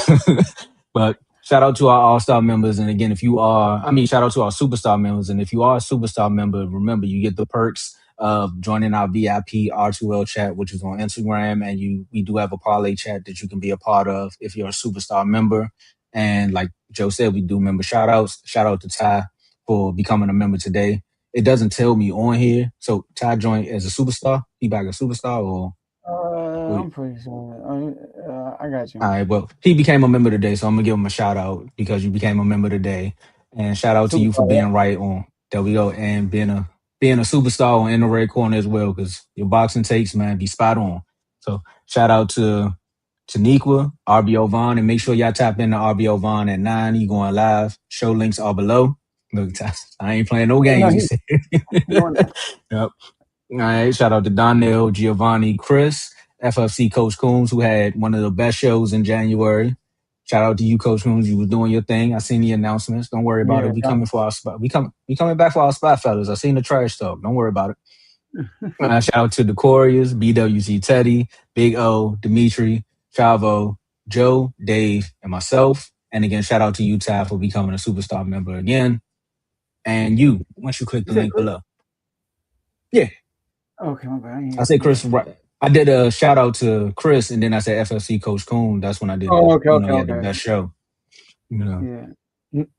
but shout out to our All-Star members. And again, shout out to our Superstar members. And if you are a Superstar member, remember you get the perks of joining our VIP R2L chat, which is on Instagram. And we do have a parlay chat that you can be a part of if you're a Superstar member. And like Joe said, we do member shout outs. Shout out to Ty for becoming a member today. It doesn't tell me on here. So Ty joined as a Superstar. He back a Superstar or? I'm pretty sure. I got you. All right. Well, he became a member today, so I'm gonna give him a shout out because you became a member today, and shout out to you for being right on. There we go, and being a superstar on In the Red Corner as well, because your boxing takes, man, be spot on. So shout out to Taniqua, RBO Vaughn, and make sure y'all tap into RBO Vaughn at 9. He going live. Show links are below. Look, I ain't playing no games. Yep. All right. Shout out to Donnell, Giovanni, Chris. FFC Coach Coombs, who had one of the best shows in January. Shout out to you, Coach Coombs. You was doing your thing. I seen the announcements. Don't worry about Yeah, it. We coming for our spot. We coming back for our spot, fellas. I seen the trash talk. Don't worry about it. Shout out to the Couriers, BWC Teddy, Big O, Dimitri, Chavo, Joe, Dave, and myself. And again, shout out to you, Ty, for becoming a superstar member again. And you, once you click the link below. Yeah. Okay, my bad. I said Chris. I did a shout out to Chris, and then I said FFC Coach Coon. That's when I did. Oh, okay, he had the best show. Yeah,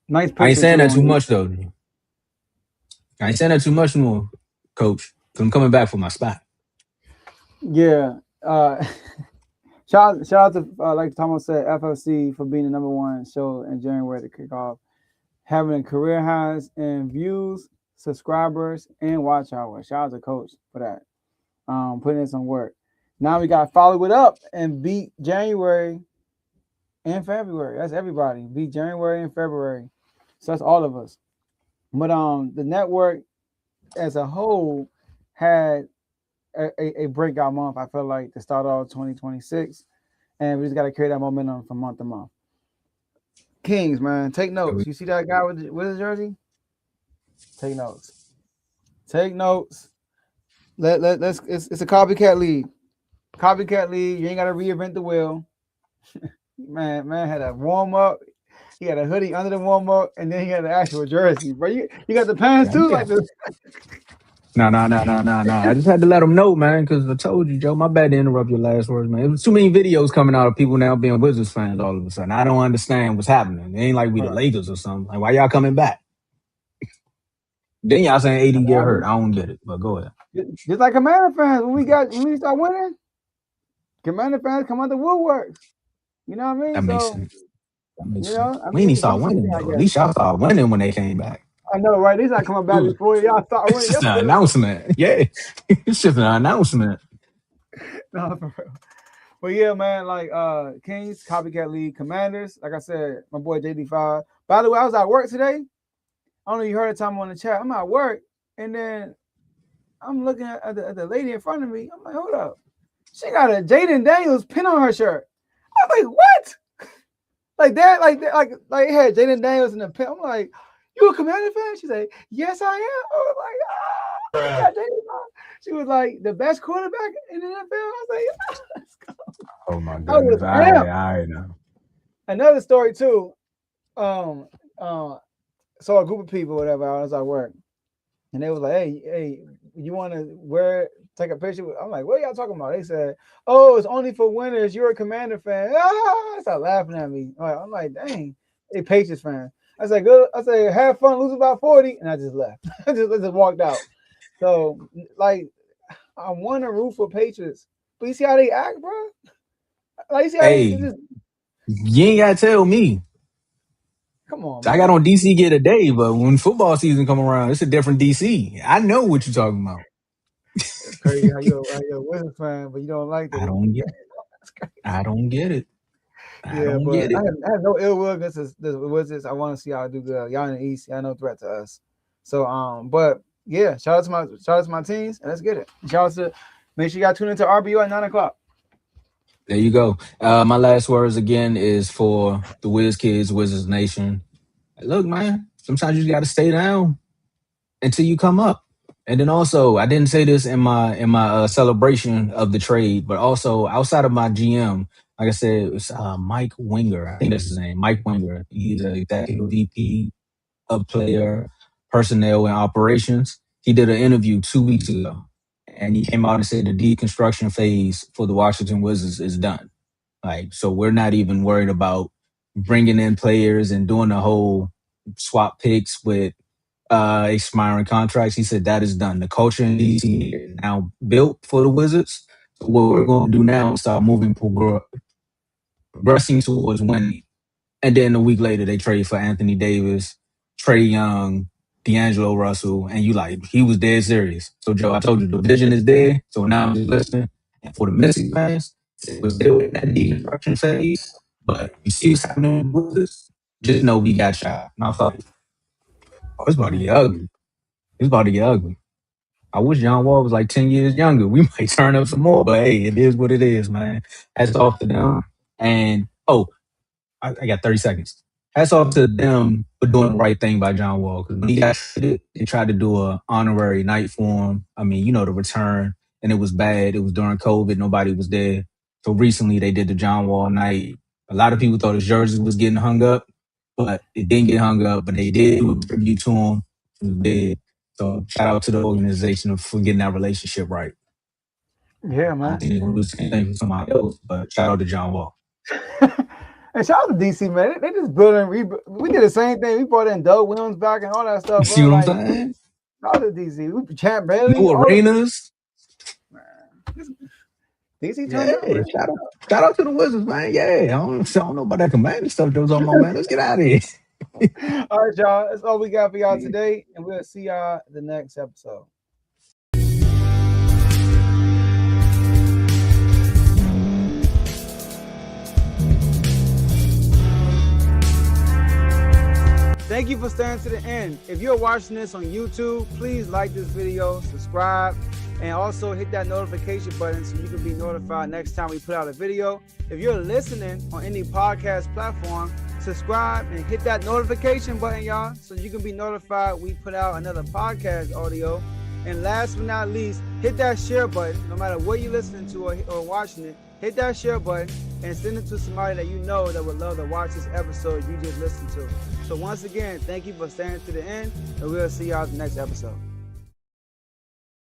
nice picture. I ain't saying that too much though. I ain't saying that too much more, Coach. Cause I'm coming back for my spot. Yeah. Shout out to like Thomas said, FFC for being the #1 show in January to kick off, having career highs in views, subscribers, and watch hours. Shout out to Coach for that. Putting in some work. Now we got to follow it up and beat January and February. That's everybody. Beat January and February. So that's all of us. But the network as a whole had a breakout month, I feel like, to start off 2026. And we just got to carry that momentum from month to month. Kings, man, take notes. You see that guy with his jersey? Take notes. Take notes. Let's it's a copycat league. Copycat league. You ain't gotta reinvent the wheel. man had a warm up. He had a hoodie under the warm up, and then he had the actual jersey. But you got the pants too, like this. No. I just had to let them know, man, because I told you, Joe. My bad to interrupt your last words, man. It was too many videos coming out of people now being Wizards fans all of a sudden. I don't understand what's happening. It ain't like we the Lakers or something. Like, why y'all coming back? Then y'all saying AD get hurt. I don't get it, but go ahead. Just like Commander fans, when we start winning, Commander fans come out the woodworks. You know what I mean? That makes sense. We ain't didn't start winning though. At least y'all started winning when they came back. I know, right? These not coming back before y'all start winning. It's just an announcement. Yeah, it's just an announcement. No, for real. But yeah, man, like Kings, Copycat League, Commanders. Like I said, my boy JD5. By the way, I was at work today. I don't know if you heard the time on the chat. I'm at work, and then I'm looking at the lady in front of me. I'm like, hold up. She got a Jaden Daniels pin on her shirt. I'm like, what? Like that, like it had Jaden Daniels in the pin. I'm like, you a Commander fan? She's like, yes, I am. I was like, yeah, she was like, the best quarterback in the NFL. I was like, yeah, let's go. Oh my goodness. I know. Another story too. So a group of people, whatever, I was at work, and they was like, hey, you want to take a picture? I'm like, what are y'all talking about? They said, oh, it's only for winners. You're a Commander fan. They started laughing at me. I'm like, dang, they Patriots fan. I said, good. I said, have fun, lose about 40, and I just left. I just walked out. So, like, I want to root for Patriots, but you see how they act, bro? Like, you see how they just... You ain't gotta tell me. Come on, man. I got on DC Get a Day, but when football season come around, it's a different DC. I know what you're talking about. It's crazy how you're a Wizards fan, but you don't like that. I don't get it. I don't get it. I have no ill will against the Wizards. I want to see y'all do good. Y'all in the East, y'all no threat to us. So, but yeah, shout out to my teams, and let's get it. Shout out to, make sure y'all tune into RBO at 9:00. There you go. My last words again is for the Wiz Kids, Wizards Nation. Look, man, sometimes you just got to stay down until you come up. And then also, I didn't say this in my celebration of the trade, but also outside of my GM, like I said, it's Mike Winger. I think that's his name, Mike Winger. He's a executive VP of player personnel and operations. He did an interview 2 weeks ago, and he came out and said the deconstruction phase for the Washington Wizards is done. Like, so we're not even worried about bringing in players and doing the whole swap picks with expiring contracts. He said that is done. The culture in DC is now built for the Wizards. So what we're going to do now is start moving progressing towards winning. And then a week later, they trade for Anthony Davis, Trae Young, D'Angelo Russell, and you like, he was dead serious. So, Joe, I told you the vision is there. So now I'm just listening. And for the Mystic fans, it was there with that deconstruction phase. But you see what's happening with this? Just know we got shot. Now, fuck it. Oh, it's about to get ugly. It's about to get ugly. I wish John Wall was like 10 years younger. We might turn up some more, but hey, it is what it is, man. Hats off to them. And I got 30 seconds. Hats off to them for doing the right thing by John Wall. Because when he got traded, they tried to do a honorary night for him. I mean, the return, and it was bad. It was during COVID. Nobody was there. So recently they did the John Wall night. A lot of people thought his jersey was getting hung up, but it didn't get hung up. But they did do a tribute to him. It was big. So shout out to the organization for getting that relationship right. Yeah, I man. don't think they're going to do the same thing for somebody else, but shout out to John Wall. And shout out to DC, man. They just building. We did the same thing. We brought in Doug Williams back and all that stuff. You see bro. what I'm saying? Shout out to DC. We Champ Bailey. New arenas. DC Yeah, turned up. shout out to the Wizards, man. Yeah, I don't know about that Commander stuff that was on my man. Let's get out of here. All right, y'all. That's all we got for y'all today, and we'll see y'all the next episode. Thank you for staying to the end. If you're watching this on YouTube, please like this video, subscribe, and also hit that notification button so you can be notified next time we put out a video. If you're listening on any podcast platform, subscribe and hit that notification button, y'all, so you can be notified we put out another podcast audio. And last but not least, hit that share button. No matter what you're listening to or watching it, hit that share button and send it to somebody that you know that would love to watch this episode you just listened to. So once again, thank you for staying to the end, and we'll see y'all the next episode.